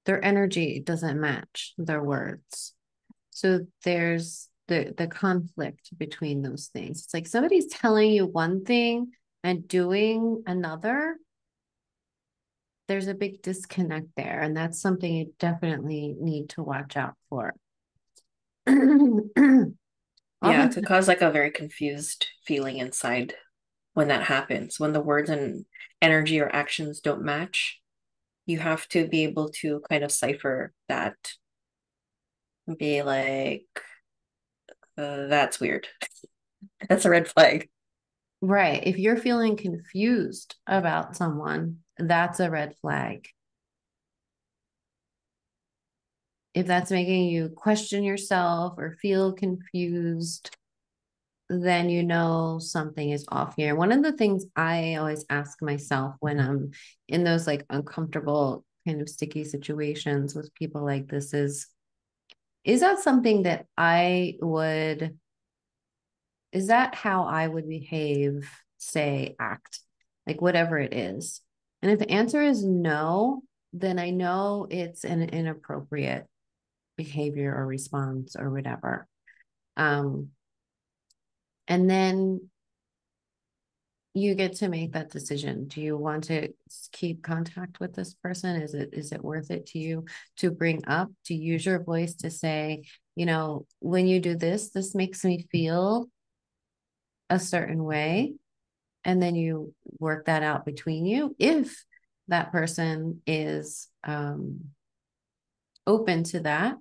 S2: Their energy doesn't match their words. So there's the conflict between those things. It's like somebody's telling you one thing and doing another. There's a big disconnect there, and that's something you definitely need to watch out for.
S1: Yeah. It
S2: Often,
S1: could cause like a very confused feeling inside when that happens. When the words and energy or actions don't match, you have to be able to kind of cipher that and be like, that's weird. That's a red flag.
S2: right. If you're feeling confused about someone, that's a red flag. if that's making you question yourself or feel confused, then you know something is off here. One of the things I always ask myself when I'm in those like uncomfortable kind of sticky situations with people like this is that something that is that how I would behave, say, act, like whatever it is? And if the answer is no, then I know it's an inappropriate behavior or response or whatever. Um, and then you get to make that decision. Do you want to keep contact with this person? Is it worth it to you to bring up, to use your voice to say, when you do this, this makes me feel a certain way, and then you work that out between you. If that person is open to that,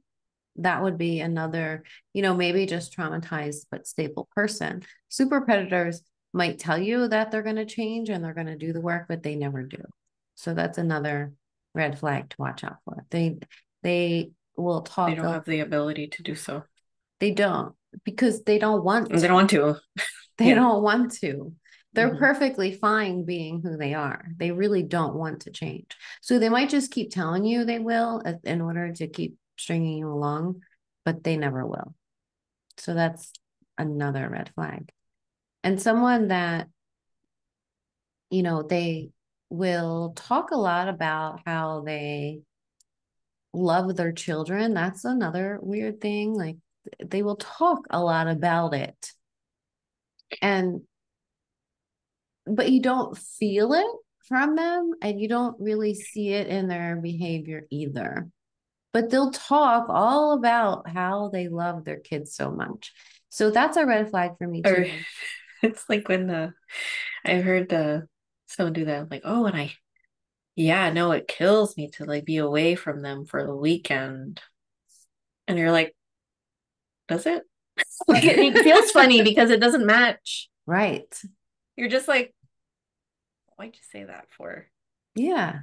S2: that would be another, maybe just traumatized but stable person. Super predators might tell you that they're going to change and they're going to do the work, but they never do. So that's another red flag to watch out for. They will
S1: They
S2: talk.
S1: don't have the ability to do so.
S2: They don't, because they don't want
S1: And they
S2: to.
S1: don't want to.
S2: They
S1: Yeah.
S2: don't want to. They're
S1: Mm-hmm.
S2: perfectly fine being who they are. They really don't want to change. So they might just keep telling you they will in order to keep stringing you along, but they never will. So that's another red flag. And someone that, they will talk a lot about how they love their children. That's another weird thing. Like they will talk a lot about it. And but you don't feel it from them and you don't really see it in their behavior either. But they'll talk all about how they love their kids so much. So that's a red flag for me
S1: Or
S2: too.
S1: it's like when I heard someone do that, like, oh, and yeah, no, it kills me to like be away from them for the weekend. And you're like, does it? Like it feels funny because it doesn't match.
S2: Right.
S1: You're just like, why'd you say that for?
S2: Yeah.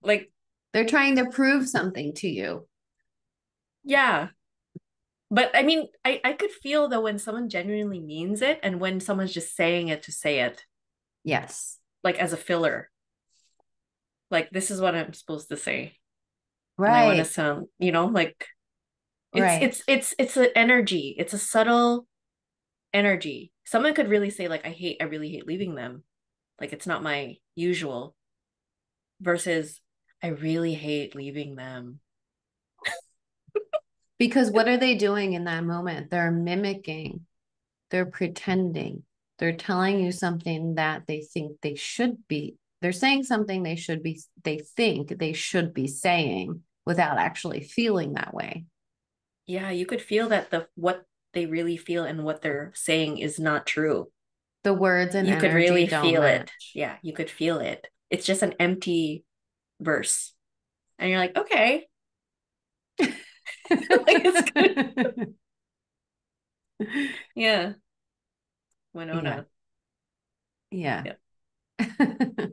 S1: Like,
S2: They're trying to prove something to you.
S1: yeah. But I mean, I could feel though when someone genuinely means it and when someone's just saying it to say it,
S2: Yes.
S1: like as a filler. Like, this is what I'm supposed to say. And I want to
S2: Right.
S1: sound, like
S2: Right.
S1: it's an energy. It's a subtle energy. Someone could really say, like, I really hate leaving them. Like it's not my usual versus I really hate leaving them.
S2: Because what are they doing in that moment? They're mimicking, they're pretending, they're telling you something that they think they should be. They're saying something they think they should be saying without actually feeling that way.
S1: Yeah, you could feel that the what they really feel and what they're saying is not true.
S2: The words and
S1: You could
S2: energy
S1: really
S2: don't
S1: feel it.
S2: match.
S1: Yeah, you could feel it. It's just an empty verse. And you're like, okay. Like it's good. Yeah.
S2: Yeah.
S1: Winona.
S2: Yeah.
S1: Yeah.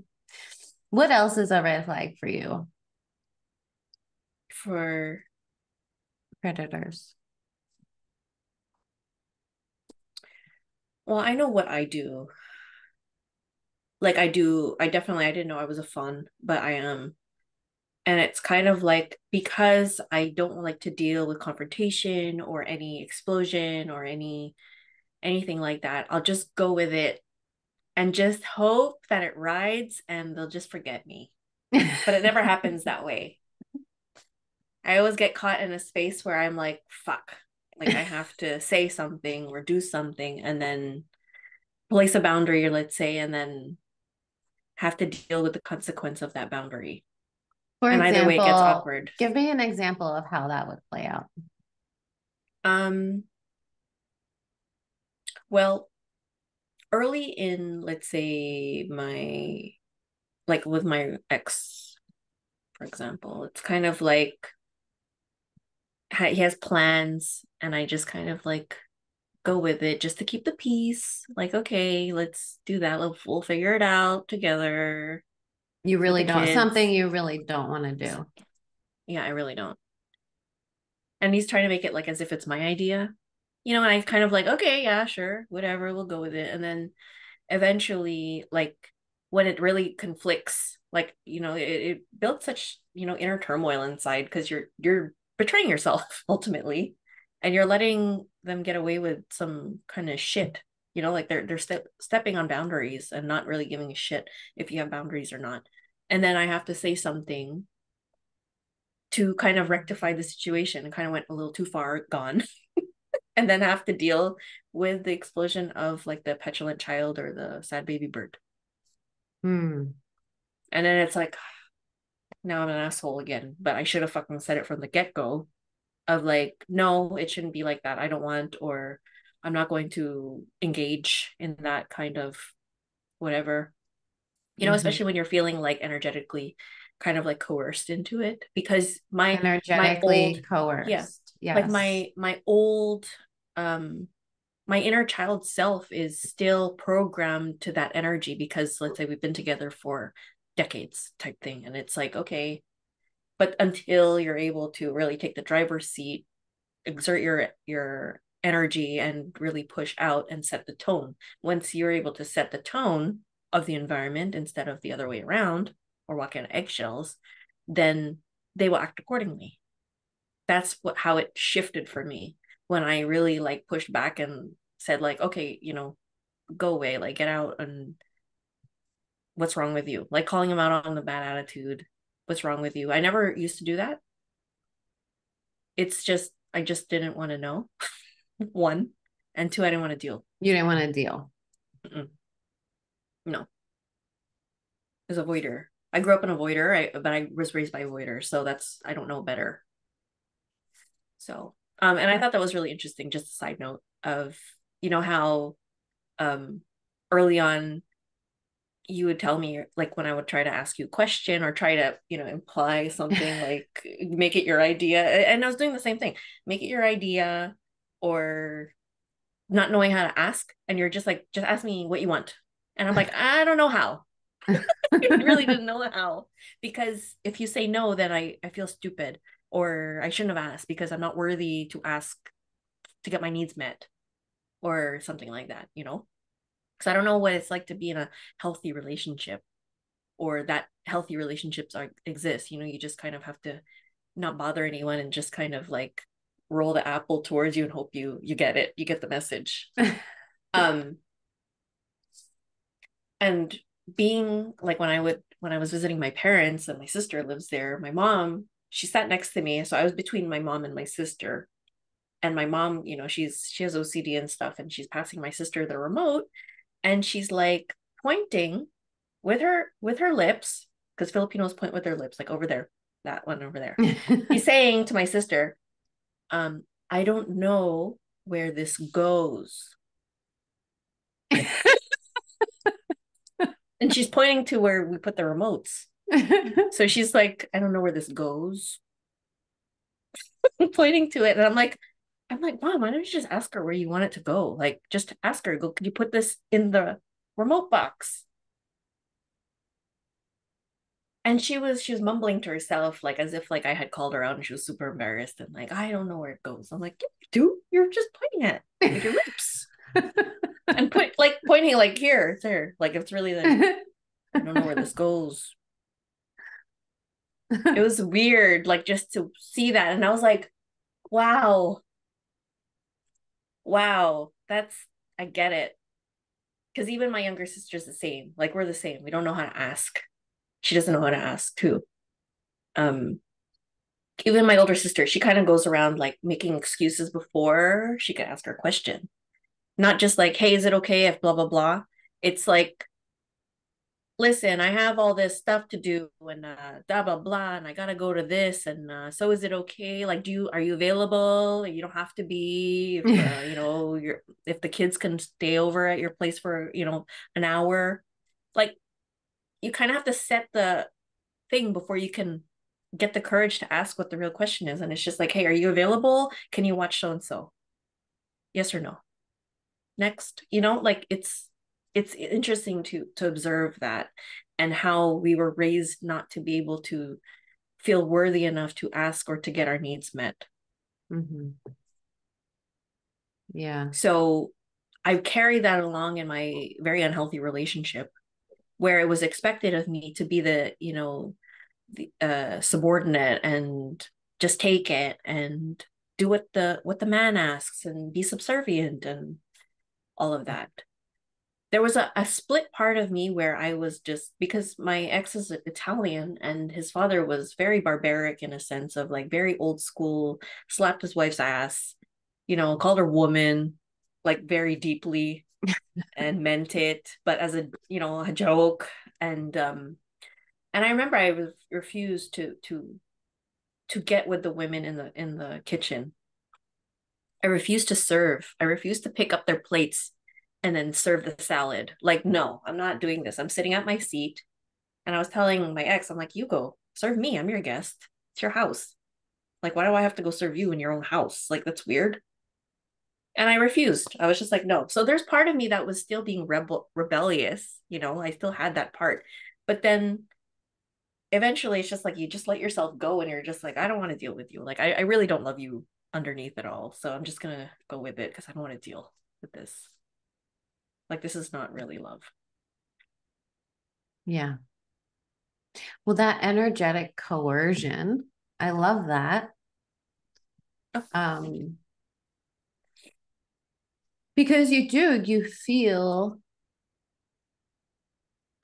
S2: What else is a red flag for you?
S1: For
S2: Predators.
S1: well, I know what I do. Like I didn't know I was a fun, but I am. And it's kind of like because I don't like to deal with confrontation or any explosion or anything like that. I'll just go with it and just hope that it rides and they'll just forget me. But it never happens that way. I always get caught in a space where I'm like, fuck. Like I have to say something or do something and then place a boundary, let's say, and then have to deal with the consequence of that boundary.
S2: For
S1: And either way it gets
S2: example,
S1: awkward.
S2: give me an example of how that would play out.
S1: Um, well, early in, let's say, my like with my ex, for example, it's kind of like he has plans and I just kind of like go with it just to keep the peace. Like, okay, let's do that. We'll figure it out together
S2: You
S1: with
S2: really
S1: the
S2: don't,
S1: kids.
S2: something you really don't want to do.
S1: Yeah, I really don't. And he's trying to make it like as if it's my idea, and I kind of like, okay, yeah, sure, whatever, we'll go with it. And then eventually, like, when it really conflicts, like, it builds such, inner turmoil inside, because you're betraying yourself ultimately, and you're letting them get away with some kind of shit. Like they're stepping on boundaries and not really giving a shit if you have boundaries or not. And then I have to say something to kind of rectify the situation, and kind of went a little too far gone, and then have to deal with the explosion of like the petulant child or the sad baby bird.
S2: Hmm.
S1: And then it's like, now I'm an asshole again, but I should have fucking said it from the get-go of like, no, it shouldn't be like that. I don't want, or I'm not going to engage in that kind of whatever,
S2: Mm-hmm.
S1: especially when you're feeling like energetically kind of like coerced into it, because my old,
S2: Energetically
S1: yeah,
S2: coerced.
S1: like
S2: Yes.
S1: my old, um my inner child self is still programmed to that energy, because let's say we've been together for decades type thing, and it's like, okay, but until you're able to really take the driver's seat, exert your energy and really push out and set the tone. Once you're able to set the tone of the environment instead of the other way around, or walking on eggshells, then they will act accordingly. That's how it shifted for me, when I really like pushed back and said like, okay, go away, like get out, and what's wrong with you? Like calling him out on the bad attitude. What's wrong with you? I never used to do that. It's just I just didn't want to know. One, and two, I didn't want to deal.
S2: You didn't want to deal.
S1: Mm-mm. No, as a voider. I grew up an avoider, but I was raised by a voider, so that's I don't know better. So, and I thought that was really interesting. Just a side note of how um early on you would tell me, like when I would try to ask you a question or try to imply something, like make it your idea, and I was doing the same thing, make it your idea, or not knowing how to ask, and you're just like, just ask me what you want, and I'm like, I don't know how. I really didn't know how, because if you say no, then I feel stupid, or I shouldn't have asked because I'm not worthy to ask to get my needs met, or something like that, because I don't know what it's like to be in a healthy relationship, or that healthy relationships exist. You just kind of have to not bother anyone and just kind of like roll the apple towards you and hope you get it, you get the message. um and being like, when I was visiting my parents, and my sister lives there, my mom, she sat next to me, so I was between my mom and my sister. And my mom, she has OCD and stuff, and she's passing my sister the remote, and she's like pointing with her lips, because Filipinos point with their lips, like over there, that one over there. She's saying to my sister, I don't know where this goes. And she's pointing to where we put the remotes. So she's like, I don't know where this goes. Pointing to it. And I'm like, Mom, why don't you just ask her where you want it to go? Like, just ask her, go, could you put this in the remote box? And she was mumbling to herself, like as if like I had called her out, and she was super embarrassed and like, I don't know where it goes. I'm like, yeah, you do. You're just pointing at it with your lips. And pointing like, here, it's there. Like it's really like, I don't know where this goes. It was weird, like just to see that. And I was like, wow, wow, I get it. Because even my younger sister's the same. Like we're the same. We don't know how to ask. She doesn't know how to ask too. Um, Even my older sister, she kind of goes around like making excuses before she could ask her question. Not just like, hey, is it okay if blah blah blah? It's like, listen, I have all this stuff to do, and blah blah blah, and I gotta go to this, and so is it okay? Like, are you available? You don't have to be, if you're if the kids can stay over at your place for an hour. Like, you kind of have to set the thing before you can get the courage to ask what the real question is. And it's just like, hey, are you available? Can you watch so and so? Yes or no? Next. Like it's interesting to observe that, and how we were raised not to be able to feel worthy enough to ask or to get our needs met.
S2: Hmm. Yeah.
S1: So I carry that along in my very unhealthy relationship where it was expected of me to be the, the subordinate and just take it and do what the man asks and be subservient and all of that. There was a split part of me where I was just because my ex is Italian and his father was very barbaric in a sense of like very old school, slapped his wife's ass, called her woman, like very deeply and meant it, but as a joke. And I remember I refused to get with the women in the kitchen. I refused to serve. I refused to pick up their plates and then serve the salad. Like, no, I'm not doing this. I'm sitting at my seat. And I was telling my ex, I'm like, you go serve me. I'm your guest. It's your house. Like, why do I have to go serve you in your own house? Like, that's weird. And I refused. I was just like, no. So there's part of me that was still being rebellious. I still had that part. But then eventually it's just like you just let yourself go and you're just like, I don't want to deal with you. Like, I really don't love you underneath it all. So I'm just going to go with it because I don't want to deal with this. Like, this is not really love.
S2: Yeah. Well, that energetic coercion, I love that.
S1: Oh, thank you.
S2: Um, because you feel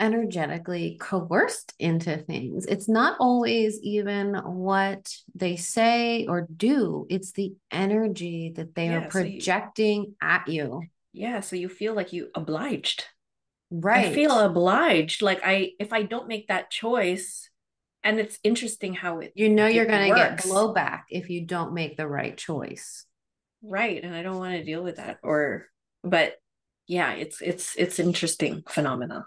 S2: energetically coerced into things. It's not always even what they say or do, it's the energy that they are
S1: Yeah.
S2: projecting at you.
S1: So you feel like you obliged. I
S2: Right.
S1: feel obliged. Like if I don't make that choice, and it's interesting how it
S2: You know you're
S1: it
S2: going to get
S1: works.
S2: blowback if you don't make the right choice.
S1: Right. And I don't want to deal with that. But yeah, it's interesting phenomena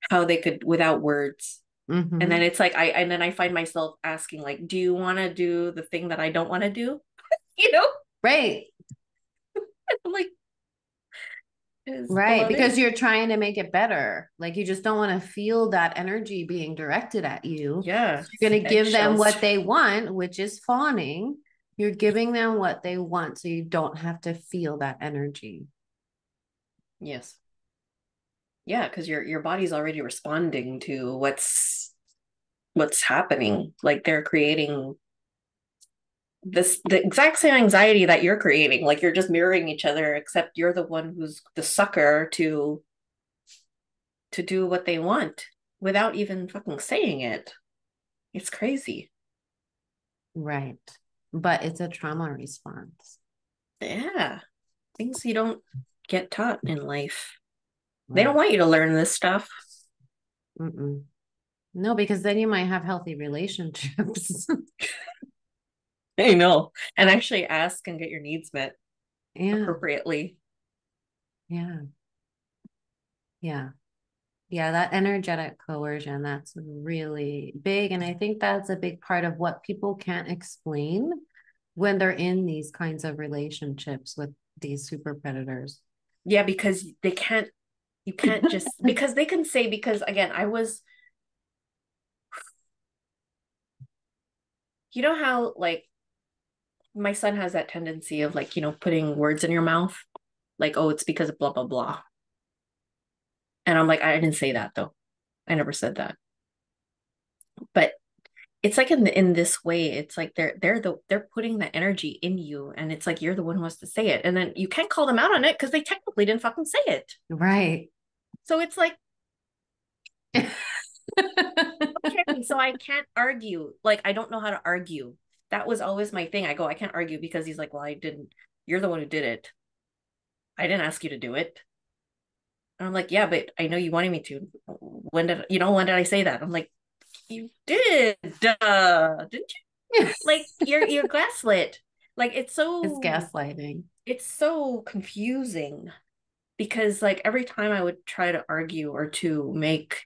S1: how they could without words. And then
S2: Mm-hmm.
S1: it's like and then I find myself asking, like, do you want to do the thing that I don't want to do? You know?
S2: Right.
S1: I'm like, is
S2: Right.
S1: beloved?
S2: Because you're trying to make it better. Like you just don't want to feel that energy being directed at you.
S1: Yeah.
S2: So you're going to give them
S1: Eggshells.
S2: what they want, which is fawning. You're giving them what they want so you don't have to feel that energy.
S1: Yes. Yeah, because your body's already responding to what's happening. Like they're creating the exact same anxiety that you're creating. Like you're just mirroring each other, except you're the one who's the sucker to do what they want without even fucking saying it. It's crazy.
S2: Right. But it's a trauma response.
S1: Yeah. Things you don't get taught in life. They don't
S2: Right.
S1: want you to learn this stuff.
S2: Mm-mm. No, because then you might have healthy relationships.
S1: I know. And actually ask and get your needs met
S2: Yeah.
S1: appropriately.
S2: Yeah. Yeah. Yeah, that energetic coercion, that's really big. And I think that's a big part of what people can't explain when they're in these kinds of relationships with these super predators.
S1: Yeah, because you can't just because they can say because again, how like my son has that tendency of like, putting words in your mouth, like, oh, it's because of blah blah blah. And I'm like, I didn't say that though. I never said that. But it's like in this way, it's like they're putting the energy in you, and it's like you're the one who has to say it. And then you can't call them out on it because they technically didn't fucking say it.
S2: Right.
S1: So it's like, okay, so I can't argue. Like I don't know how to argue. That was always my thing. I go, I can't argue because he's like, well, I didn't, you're the one who did it. I didn't ask you to do it. And I'm like, yeah, but I know you wanted me to. When did I say that? I'm like, you did, didn't you? Like you're gaslit. Like
S2: It's gaslighting.
S1: it's so confusing because like every time I would try to argue or to make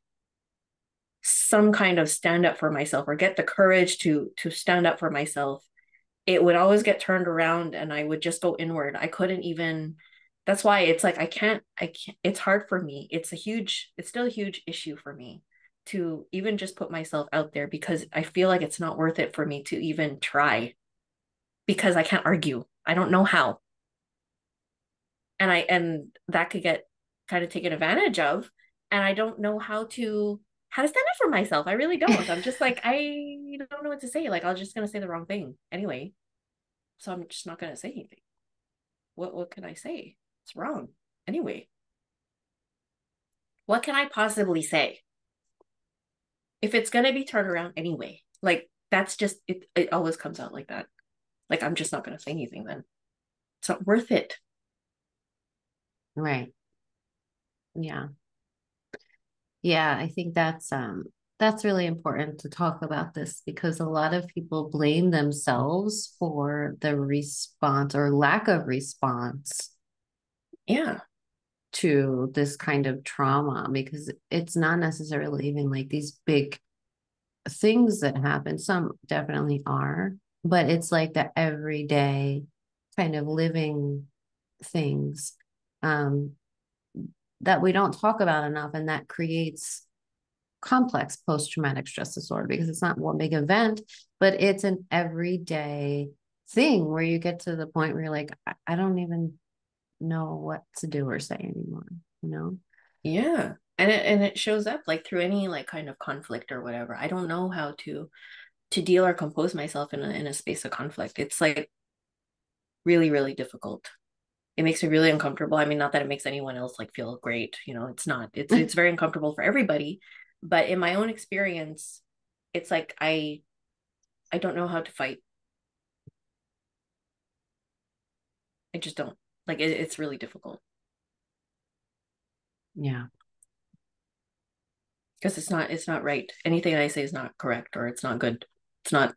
S1: some kind of stand up for myself or get the courage to stand up for myself, it would always get turned around and I would just go inward. I couldn't even, that's why it's like I can't, it's hard for me. It's still a huge issue for me to even just put myself out there because I feel like it's not worth it for me to even try because I can't argue. I don't know how. And that could get kind of taken advantage of. And I don't know how to stand up for myself. I really don't. I'm just like, I don't know what to say. Like, I'm just gonna say the wrong thing anyway. So I'm just not gonna say anything. What can I say? It's wrong. Anyway, what can I possibly say if it's gonna be turned around anyway? Like that's just it always comes out like that. Like I'm just not gonna say anything then. It's not worth it.
S2: Right. Yeah. Yeah, I think that's really important to talk about this because a lot of people blame themselves for the response or lack of response
S1: Yeah.
S2: to this kind of trauma because it's not necessarily even like these big things that happen. Some definitely are, but it's like the everyday kind of living things um, that we don't talk about enough, and that creates complex post-traumatic stress disorder because it's not one big event, but it's an everyday thing where you get to the point where you're like, I don't even know what to do or say anymore, you know?
S1: Yeah. And it shows up like through any like kind of conflict or whatever. I don't know how to deal or compose myself in a space of conflict. It's like really, really difficult. It makes me really uncomfortable. I mean, not that it makes anyone else like feel great, it's not. It's very uncomfortable for everybody, but in my own experience, it's like I don't know how to fight. I just don't. Like it's really difficult
S2: Yeah.
S1: because it's not right. Anything I say is not correct or it's not good. It's not,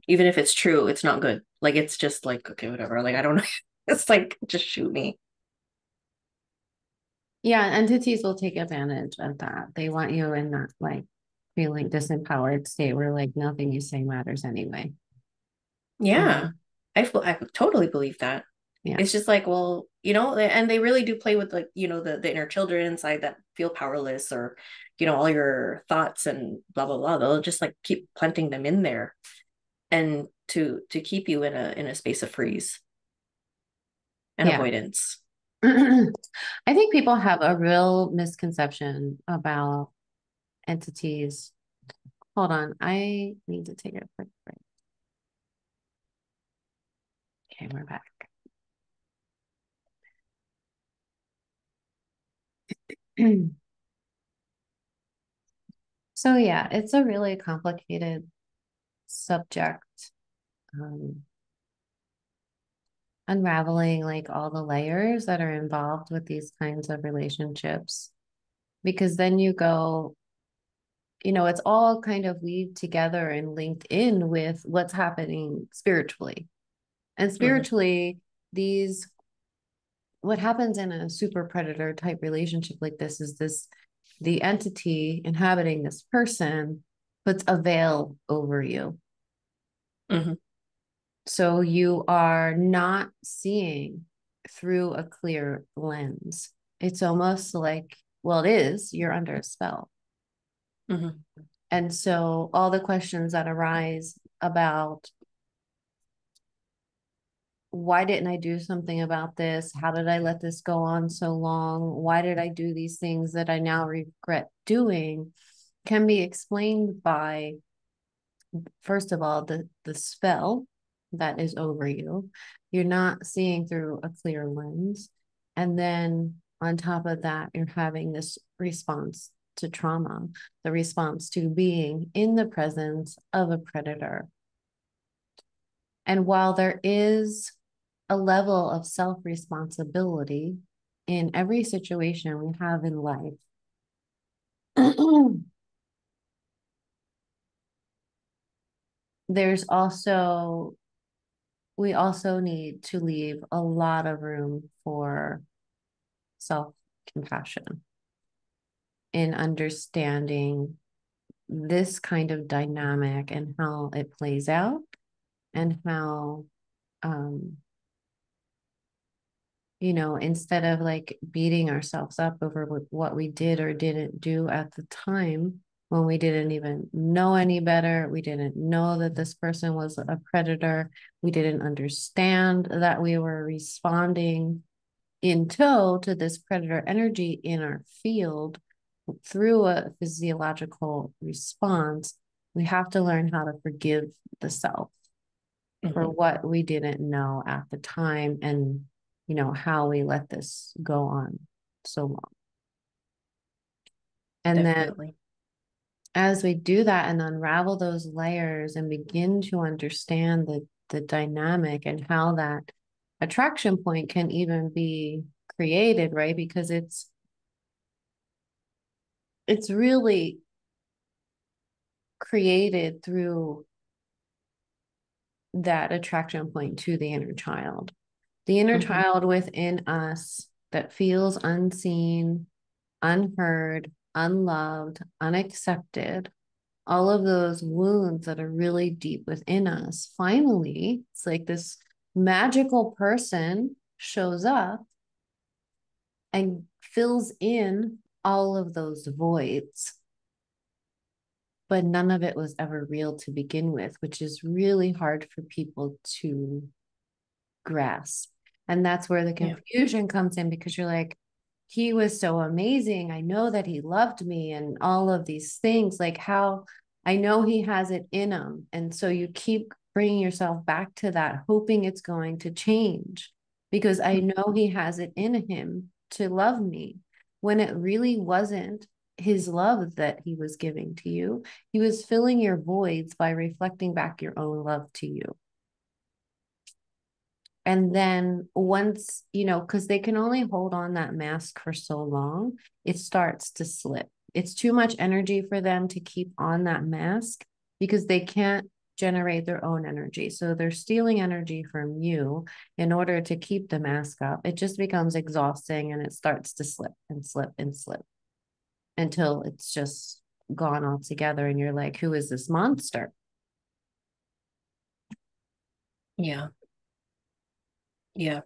S1: even if it's true, it's not good. Like it's just like okay, whatever. Like I don't know. It's like just shoot me.
S2: Yeah, entities will take advantage of that. They want you in that like feeling disempowered state where like nothing you say matters anyway, you
S1: Yeah.
S2: know?
S1: I totally believe that.
S2: Yeah.
S1: It's just like, well, and they really do play with like, the inner children inside that feel powerless or, all your thoughts and blah blah blah. They'll just like keep planting them in there and to keep you in a space of freeze and
S2: Yeah.
S1: avoidance.
S2: I think people have a real misconception about entities. Hold on, I need to take a quick break. Okay, we're back. So yeah, it's a really complicated subject. Um, Unraveling like all the layers that are involved with these kinds of relationships. Because then you go, it's all kind of weaved together and linked in with what's happening spiritually. And
S1: Hmm.
S2: spiritually, these what happens in a super predator type relationship like this is the entity inhabiting this person puts a veil over you.
S1: Hmm.
S2: So you are not seeing through a clear lens. It's almost like, well, it is, you're under a spell.
S1: Hmm.
S2: And so all the questions that arise about why didn't I do something about this? How did I let this go on so long? Why did I do these things that I now regret doing? Can be explained by, first of all, the spell that is over you. You're not seeing through a clear lens. And then on top of that, you're having this response to trauma, the response to being in the presence of a predator. And while there is a level of self responsibility in every situation we have in life, there's also, we also need to leave a lot of room for self compassion in understanding this kind of dynamic and how it plays out and how um instead of like beating ourselves up over what we did or didn't do at the time, when we didn't even know any better. We didn't know that this person was a predator. We didn't understand that we were responding in tow to this predator energy in our field through a physiological response. We have to learn how to forgive the self for
S1: Mhm.
S2: what we didn't know at the time, and how we let this go on so long. And then
S1: Definitely.
S2: as we do that and unravel those layers and begin to understand the dynamic and how that attraction point can even be created, right? Because it's really created through that attraction point to the inner child. The inner
S1: Mhm.
S2: child within us that feels unseen, unheard, unloved, unaccepted, all of those wounds that are really deep within us. Finally, it's like this magical person shows up and fills in all of those voids. But none of it was ever real to begin with, which is really hard for people to grasp. And that's where the
S1: Yeah.
S2: confusion comes in, because you're like, he was so amazing. I know that he loved me and all of these things. Like, how I know he has it in him. And so you keep bringing yourself back to that, hoping it's going to change, because I know he has it in him to love me, when it really wasn't his love that he was giving to you. He was filling your voids by reflecting back your own love to you. And then once, because they can only hold on that mask for so long, it starts to slip. It's too much energy for them to keep on that mask, because they can't generate their own energy. So they're stealing energy from you in order to keep the mask up. It just becomes exhausting, and it starts to slip and slip and slip until it's just gone altogether. And you're like, who is this monster?
S1: Yeah. Yeah.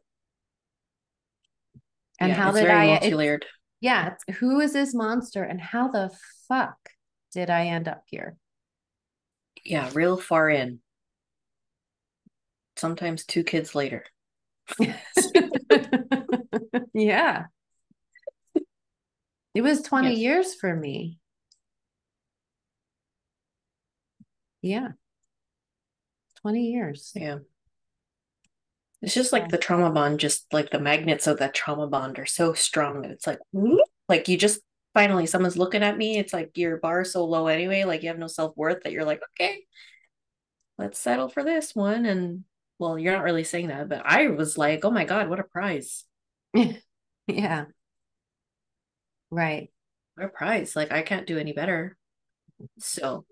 S2: And
S1: Yeah.
S2: how
S1: It's
S2: did
S1: very
S2: it's,
S1: multi-layered.
S2: yeah, who is this monster and how the fuck did I end up here?
S1: Yeah. Real far in. Sometimes 2 kids later.
S2: Yeah, it was 20
S1: Yes.
S2: years for me. Yeah, 20 years.
S1: Yeah. It's just like
S2: So,
S1: the trauma bond, just like the magnets of that trauma bond are so strong that it's like, whoop, like you just finally someone's looking at me. It's like your bar is so low anyway, like you have no self-worth that you're like, okay, let's settle for this one. And well, you're not really saying that, but I was like, oh my God, what a prize.
S2: yeah, right.
S1: What a prize. Like I can't do any better. So,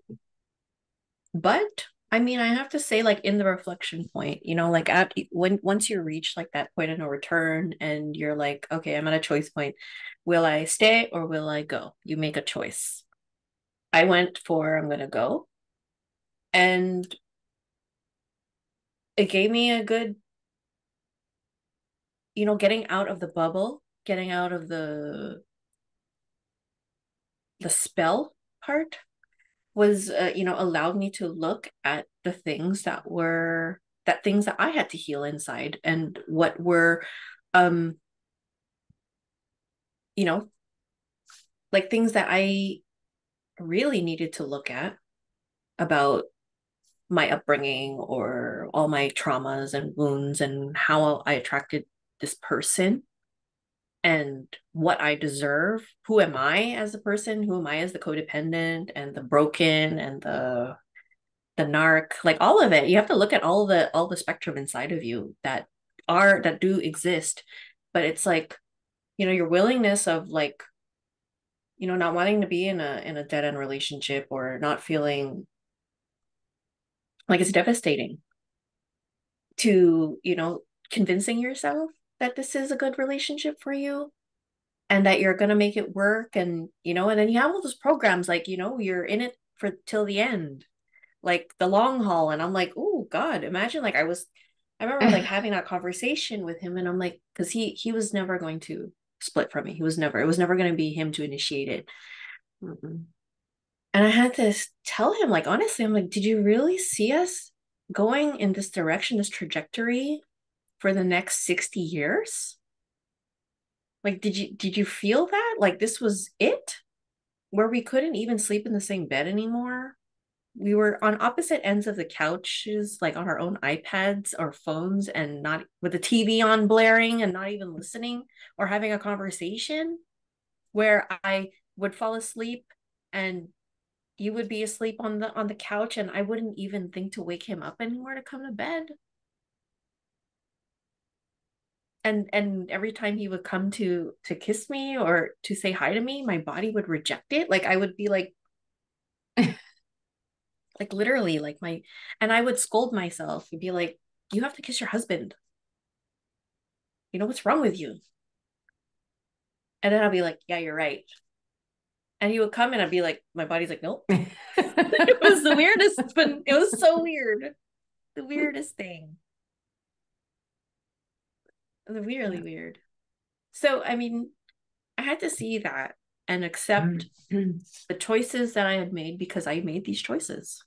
S1: but I mean, I have to say, like in the reflection point, like at when once you reach like that point of no return and you're like, okay, I'm at a choice point. Will I stay or will I go? You make a choice. I went for I'm gonna go. And it gave me a good, getting out of the bubble, getting out of the spell part was allowed me to look at the things that I had to heal inside and what were um you know like things that I really needed to look at about my upbringing or all my traumas and wounds and how I attracted this person and what I deserve. Who am I as a person? Who am I as the codependent and the broken and the narc? Like all of it. You have to look at all the spectrum inside of you that do exist. But it's like, your willingness of like, not wanting to be in a dead end relationship or not feeling like it's devastating to, convincing yourself that this is a good relationship for you and that you're going to make it work. And then you have all those programs like, you're in it for till the end, like the long haul. And I'm like, oh God, imagine like I remember like having that conversation with him and I'm like, because he was never going to split from me. It was never going to be him to initiate it.
S2: Mm-mm.
S1: And I had to tell him, like, honestly, I'm like, did you really see us going in this direction, this trajectory for the next 60 years? Like, did you feel that? Like this was it? Where we couldn't even sleep in the same bed anymore? We were on opposite ends of the couches, like on our own iPads or phones, and not with the TV on blaring and not even listening or having a conversation where I would fall asleep and you would be asleep on the couch and I wouldn't even think to wake him up anymore to come to bed. And every time he would come to kiss me or to say hi to me, my body would reject it. Like I would be like literally like my and I would scold myself and be like, you have to kiss your husband. You know what's wrong with you? And then I'll be like, yeah, you're right. And he would come and I'd be like, my body's like, nope. It was the weirdest, but it was so weird. The weirdest thing. The weirdly weird. So I mean, I had to see that and accept the choices that I had made because I made these choices.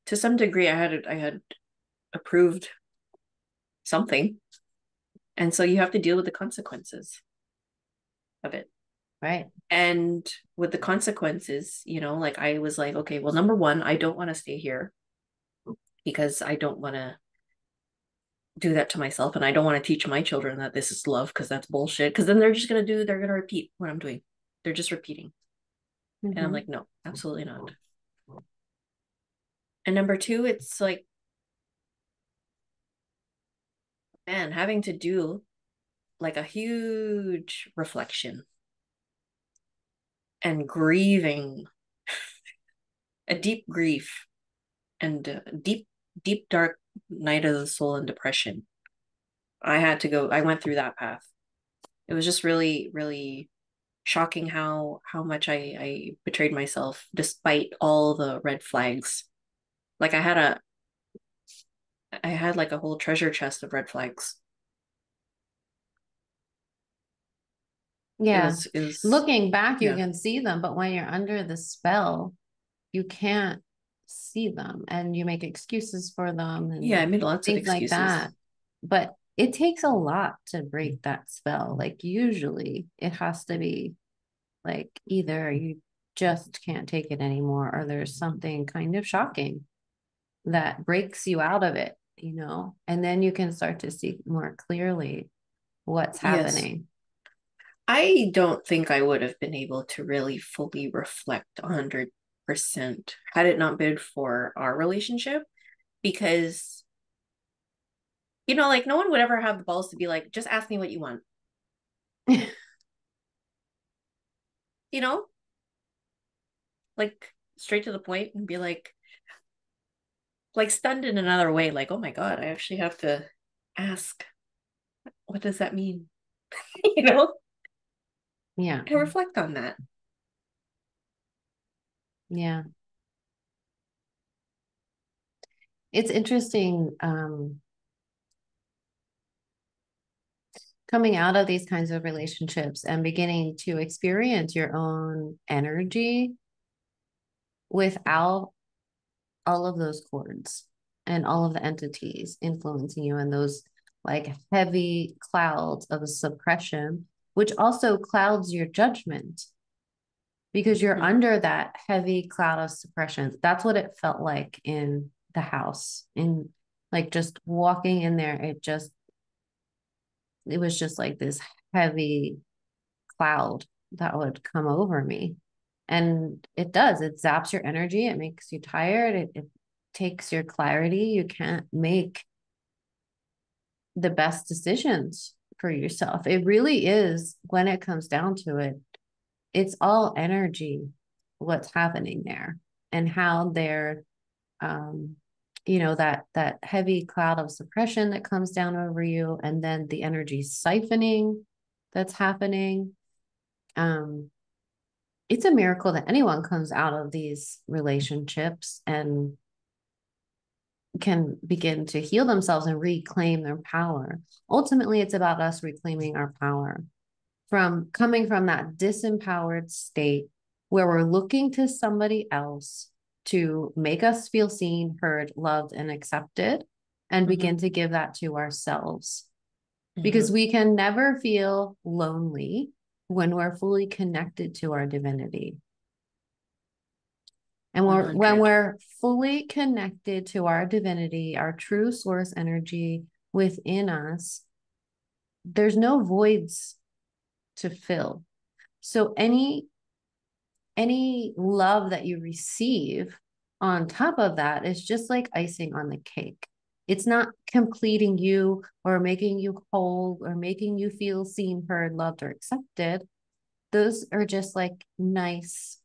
S1: To some degree, I had approved something. And so you have to deal with the consequences of it.
S2: Right.
S1: And with the consequences, like I was like, okay, well, number one, I don't want to stay here because I don't want to do that to myself. And I don't want to teach my children that this is love because that's bullshit. Because then they're going to repeat what I'm doing. They're just repeating. And I'm
S2: Mm-hmm.
S1: like, no, absolutely not. And number two, it's like, man, having to do like a huge reflection and grieving, a deep grief and a deep, deep, dark night of the soul and depression. I went through that path. It was just really, really shocking how much I betrayed myself despite all the red flags. Like I had like a whole treasure chest of red flags. It
S2: Yeah.
S1: was it was
S2: Looking back, you
S1: yeah.
S2: can see them, but when you're under the spell, you can't see them and you make excuses for them
S1: Yeah, I
S2: and
S1: made lots of
S2: things like
S1: excuses.
S2: that. But it takes a lot to break that spell. Like, usually it has to be like either you just can't take it anymore or there's something kind of shocking that breaks you out of it, and then you can start to see more clearly what's
S1: Yes.
S2: happening.
S1: I don't think I would have been able to really fully reflect 100% had it not been for our relationship because like no one would ever have the balls to be like, just ask me what you want, you know, like straight to the point and be like stunned in another way, like, oh my God, I actually have to ask, what does that mean? you know,
S2: Yeah.
S1: and reflect on that.
S2: Yeah. It's interesting, coming out of these kinds of relationships and beginning to experience your own energy without all of those cords and all of the entities influencing you and those like heavy clouds of suppression, which also clouds your judgment because you're
S1: Mm-hmm.
S2: under that heavy cloud of suppression. That's what it felt like in the house. In like just walking in there, it was just like this heavy cloud that would come over me. And it does, it zaps your energy, it makes you tired, it takes your clarity. You can't make the best decisions for yourself. It really is, when it comes down to it, it's all energy, what's happening there and how they're um that heavy cloud of suppression that comes down over you and then the energy siphoning that's happening. um it's a miracle that anyone comes out of these relationships and can begin to heal themselves and reclaim their power. Ultimately, it's about us reclaiming our power from coming from that disempowered state where we're looking to somebody else to make us feel seen, heard, loved, and accepted, and
S1: Mm-hmm.
S2: begin to give that to ourselves.
S1: Mm-hmm.
S2: Because we can never feel lonely when we're fully connected to our divinity. And when
S1: 100.
S2: we're fully connected to our divinity, our true source energy within us, there's no voids to fill. So any love that you receive on top of that is just like icing on the cake. It's not completing you or making you whole or making you feel seen, heard, loved, or accepted. Those are just like nice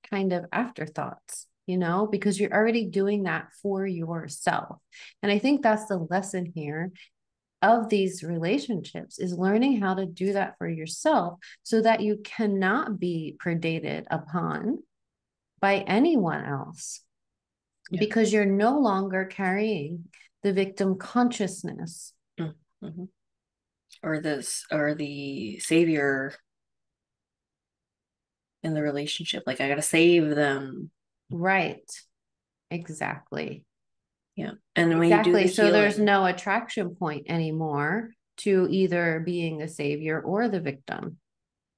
S2: kind of afterthoughts, because you're already doing that for yourself. And I think that's the lesson here of these relationships is learning how to do that for yourself so that you cannot be predated upon by anyone else
S1: Yeah.
S2: because you're no longer carrying the victim consciousness.
S1: Mm-hmm. Or the savior in the relationship. Like I gotta save them.
S2: Right. Exactly.
S1: Yeah. And when you do
S2: Exactly.
S1: the
S2: So there's
S1: healing,
S2: no attraction point anymore to either being the savior or the victim.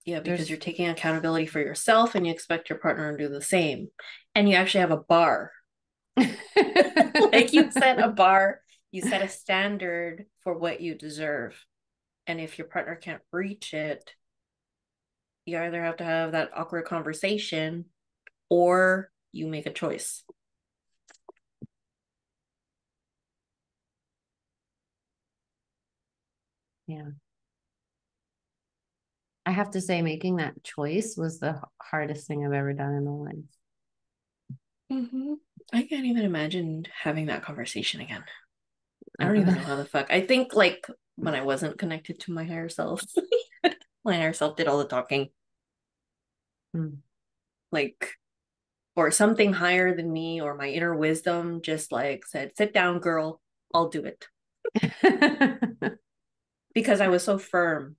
S1: yeah, because you're
S2: There's
S1: taking accountability for yourself and you expect your partner to do the same. And you actually have a bar. Like you set a bar, you set a standard for what you deserve. And if your partner can't reach it, you either have to have that awkward conversation or you make a choice.
S2: yeah. I have to say, making that choice was the hardest thing I've ever done in my life.
S1: Mm-hmm. I can't even imagine having that conversation again. I don't even
S2: Uh-uh.
S1: know how the fuck. I think like when I wasn't connected to my higher self, my higher self did all the talking.
S2: Mm.
S1: Like, or something higher than me or my inner wisdom just like said, sit down, girl, I'll do it. Because I was so firm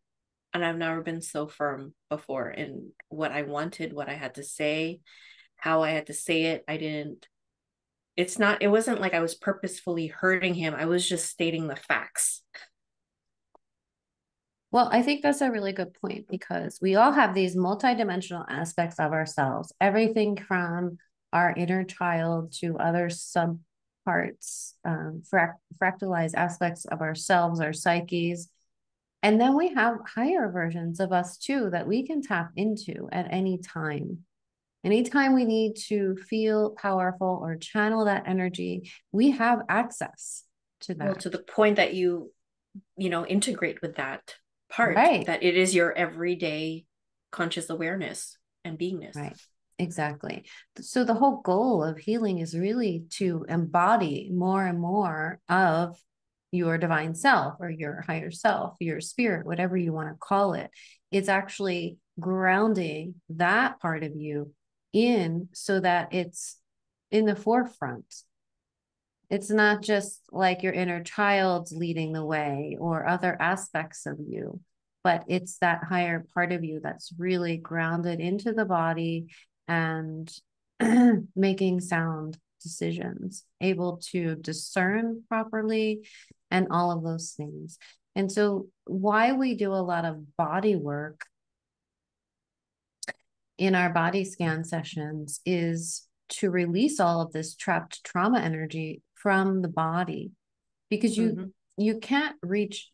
S1: and I've never been so firm before in what I wanted, what I had to say, how I had to say it. It wasn't like I was purposefully hurting him. I was just stating the facts.
S2: Well, I think that's a really good point because we all have these multidimensional aspects of ourselves, everything from our inner child to other sub parts, fractalized aspects of ourselves, our psyches. And then we have higher versions of us too that we can tap into at any time. Anytime we need to feel powerful or channel that energy, we have access to
S1: Well,
S2: that.
S1: to the point that integrate with that part,
S2: Right.
S1: that it is your everyday conscious awareness and beingness.
S2: Right. Exactly. So the whole goal of healing is really to embody more and more of your divine self or your higher self, your spirit, whatever you want to call it. It's actually grounding that part of you in so that it's in the forefront. It's not just like your inner child's leading the way or other aspects of you, but it's that higher part of you that's really grounded into the body and making sound decisions, able to discern properly, and all of those things. And so, why we do a lot of body work in our body scan sessions is to release all of this trapped trauma energy from the body because you
S1: Mm-hmm.
S2: you can't reach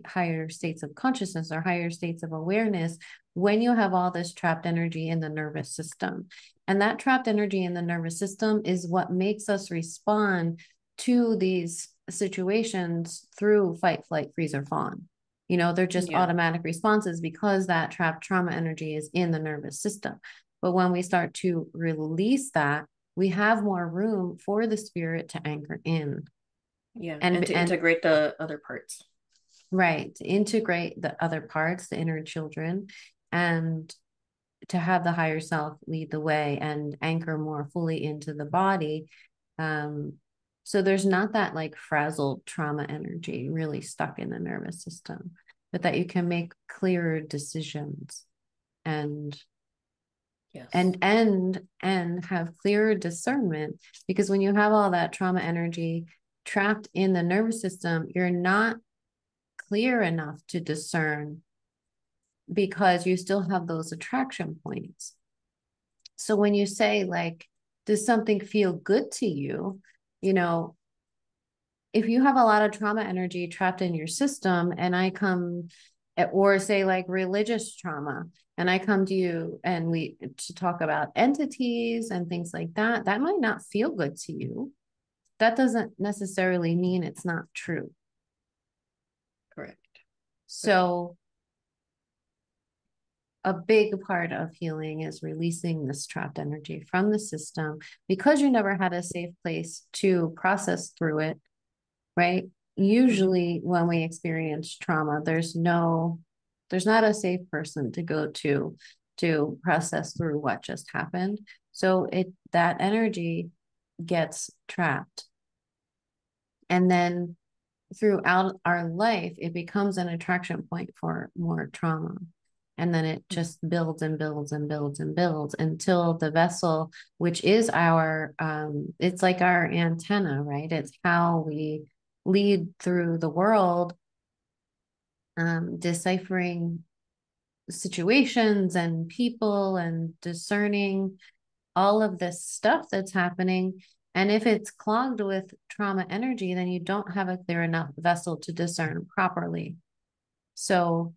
S2: higher states of consciousness or higher states of awareness when you have all this trapped energy in the nervous system, and that trapped energy in the nervous system is what makes us respond to these situations through fight, flight, freeze, or fawn. They're just
S1: Yeah.
S2: automatic responses because that trapped trauma energy is in the nervous system. But when we start to release that, we have more room for the spirit to anchor in
S1: Yeah. And
S2: and
S1: to
S2: and
S1: integrate the other parts.
S2: right, to integrate the other parts, the inner children, and to have the higher self lead the way and anchor more fully into the body. So there's not that like frazzled trauma energy really stuck in the nervous system, but that you can make clearer decisions and
S1: Yes.
S2: and have clearer discernment, because when you have all that trauma energy trapped in the nervous system, you're not clear enough to discern because you still have those attraction points. So when you say, like, does something feel good to you? You know, if you have a lot of trauma energy trapped in your system, and I come, or say like religious trauma, and I come to you and we to talk about entities and things like that, that might not feel good to you. That doesn't necessarily mean it's not true.
S1: Correct. Correct.
S2: So a big part of healing is releasing this trapped energy from the system, because you never had a safe place to process through it, right?
S1: Mm-hmm.
S2: Usually when we experience trauma, there's not a safe person to go to process through what just happened. So that energy gets trapped. And then throughout our life, it becomes an attraction point for more trauma. And then it just builds and builds and builds and builds until the vessel, which is it's like our antenna, right? It's how we lead through the world, deciphering situations and people and discerning all of this stuff that's happening. And if it's clogged with trauma energy, then you don't have a clear enough vessel to discern properly. So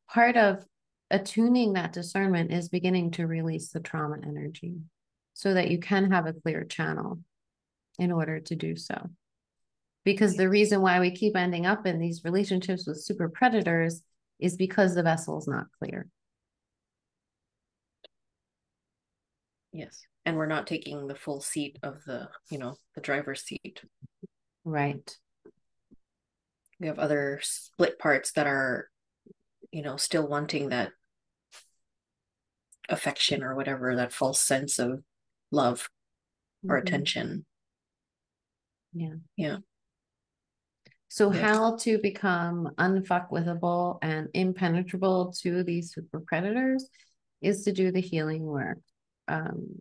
S2: part of attuning that discernment is beginning to release the trauma energy so that you can have a clear channel in order to do so. Because the
S1: Yes.
S2: reason why we keep ending up in these relationships with super predators is because the vessel is not clear.
S1: Yes. And we're not taking the full seat of the driver's seat.
S2: Right.
S1: We have other split parts that are, still wanting that affection or whatever, that false sense of love or
S2: Mm-hmm.
S1: attention.
S2: Yeah.
S1: Yeah.
S2: So
S1: Yeah.
S2: how to become unfuckwithable and impenetrable to these super predators is to do the healing work, um,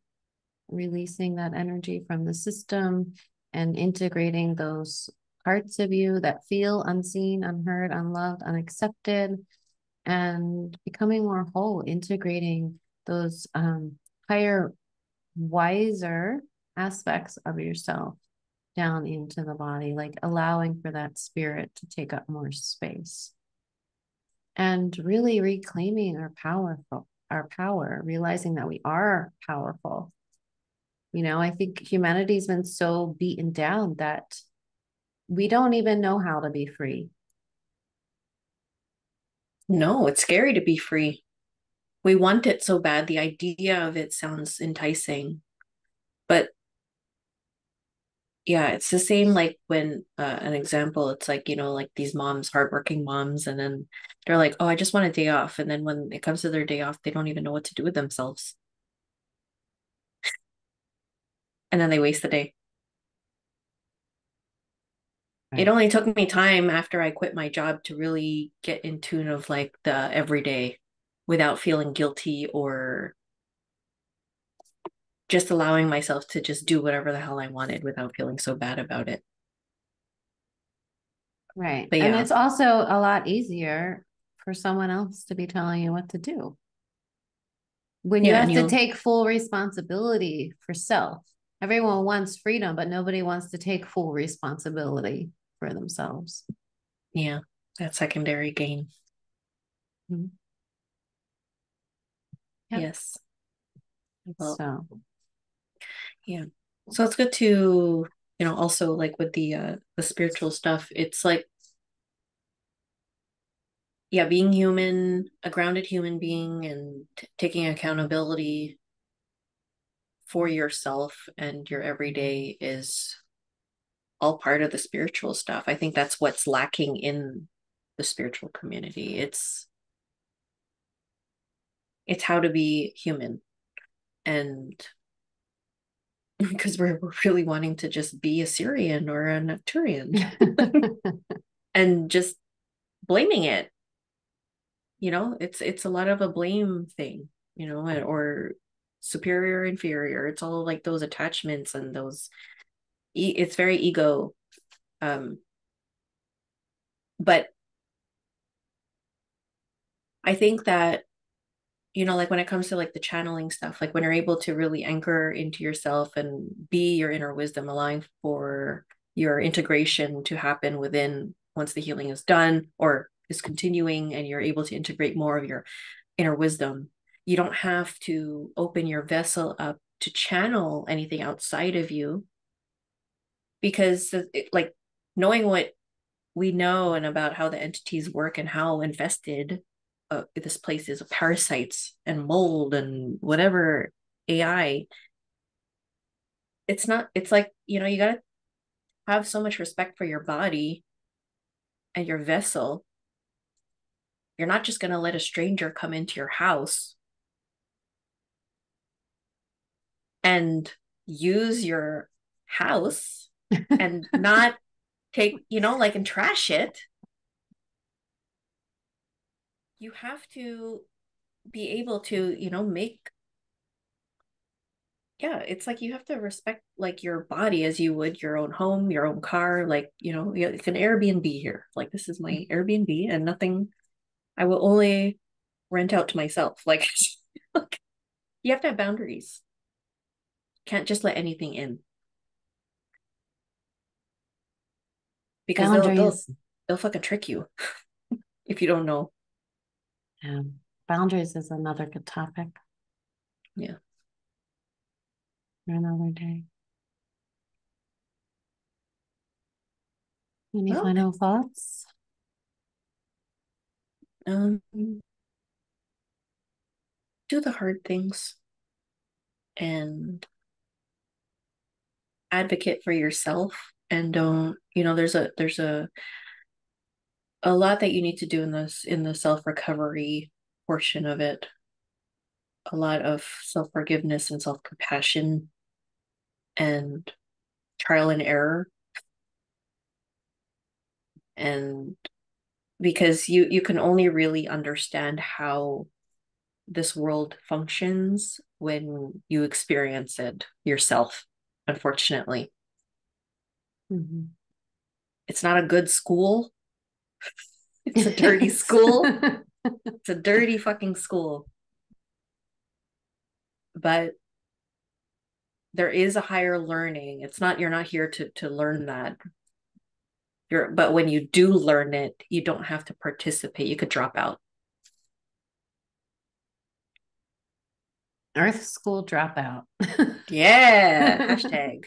S2: releasing that energy from the system and integrating those parts of you that feel unseen, unheard, unloved, unaccepted, and becoming more whole, integrating those higher, wiser aspects of yourself down into the body, like allowing for that spirit to take up more space and really reclaiming our power, realizing that we are powerful. I think humanity's been so beaten down that we don't even know how to be free.
S1: No, it's scary to be free. We want it so bad. The idea of it sounds enticing. But yeah, it's the same like when an example, it's like, like these moms, hardworking moms, and then they're like, oh, I just want a day off. And then when it comes to their day off, they don't even know what to do with themselves. And then they waste the day. It
S2: Right.
S1: only took me time after I quit my job to really get in tune of like the everyday without feeling guilty or just allowing myself to just do whatever the hell I wanted without feeling so bad about it.
S2: Right.
S1: But
S2: And
S1: yeah,
S2: it's also a lot easier for someone else to be telling you what to do when you
S1: yeah, and
S2: have to
S1: you'll,
S2: take full responsibility for self. Everyone wants freedom, but nobody wants to take full responsibility for themselves.
S1: yeah, that secondary gain.
S2: Mhm. Yep.
S1: Yes. Well,
S2: So,
S1: yeah. So it's good to, also like with the spiritual stuff, it's like, yeah, being human, a grounded human being and taking accountability for yourself and your everyday is all part of the spiritual stuff. I think that's what's lacking in the spiritual community. It's how to be human. And because we're really wanting to just be a Syrian or a Nepturian and just blaming it, it's a lot of a blame thing, or superior, inferior. It's all like those attachments and those, it's very ego. Um, but I think that, like when it comes to like the channeling stuff, like when you're able to really anchor into yourself and be your inner wisdom, allowing for your integration to happen within once the healing is done or is continuing, and you're able to integrate more of your inner wisdom, you don't have to open your vessel up to channel anything outside of you, because like knowing what we know and about how the entities work and how infested this place is with parasites and mold and whatever AI. It's not, it's like, you got to have so much respect for your body and your vessel. You're not just going to let a stranger come into your house and use your house and not take, like, and trash it. You have to be able to, make, yeah, it's like you have to respect like your body as you would your own home, your own car. Like, it's an Airbnb here. Like, this is my Airbnb and nothing, I will only rent out to myself. Like, you have to have boundaries. Can't just let anything in, because they'll
S2: Boundaries.
S1: they'll fucking trick you if you don't know.
S2: Yeah. Boundaries is another good topic
S1: Yeah.
S2: for another day. Any
S1: Well,
S2: final thoughts?
S1: um, do the hard things and advocate for yourself, and don't, there's a lot that you need to do in the self recovery portion of it. A lot of self forgiveness and self compassion and trial and error, and because you can only really understand how this world functions when you experience it yourself. Unfortunately,
S2: Mm-hmm.
S1: it's not a good school. It's a dirty
S2: It's
S1: school. It's a dirty fucking school. But there is a higher learning. It's not, you're not here to learn that. But when you do learn it, you don't have to participate. You could drop out.
S2: Earth School Dropout.
S1: Yeah. Hashtag.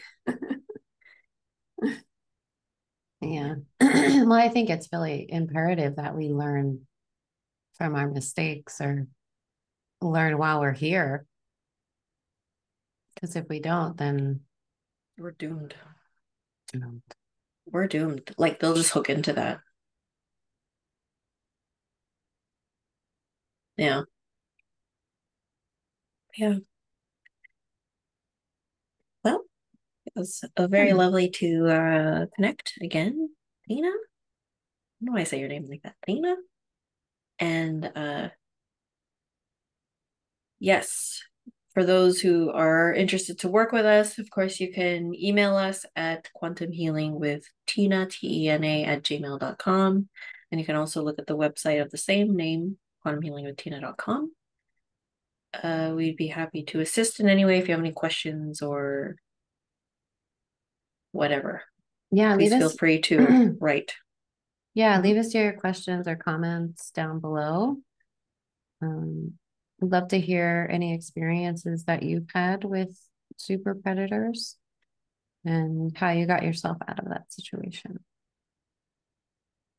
S2: Yeah. Well, I think it's really imperative that we learn from our mistakes or learn while we're here. Because if we don't, then
S1: We're doomed.
S2: you know,
S1: We're doomed. Like, they'll just hook into that. Yeah. Yeah. Well, it was very
S2: hmm.
S1: lovely to connect again, Tina. I don't know why I say your name like that, Tina. And yes, for those who are interested to work with us, of course, you can email us at quantumhealingwithtina, TENA, at gmail.com. And you can also look at the website of the same name, quantumhealingwithtina.com. We'd be happy to assist in any way if you have any questions or whatever.
S2: Yeah, leave
S1: Please feel
S2: us
S1: free to write.
S2: yeah,
S1: Mhm.
S2: leave us your questions or comments down below. I'd love to hear any experiences that you've had with super predators and how you got yourself out of that situation.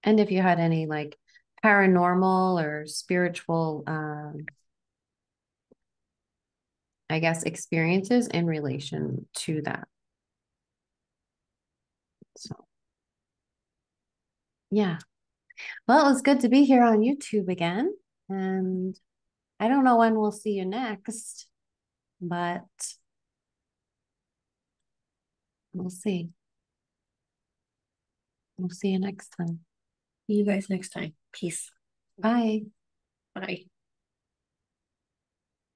S2: And if you had any like paranormal or spiritual, I guess, experiences in relation to that. So, yeah. Well, it was good to be here on YouTube again. And I don't know when we'll see you next, but we'll see. We'll see you next time.
S1: See you guys next time. Peace.
S2: Bye.
S1: Bye.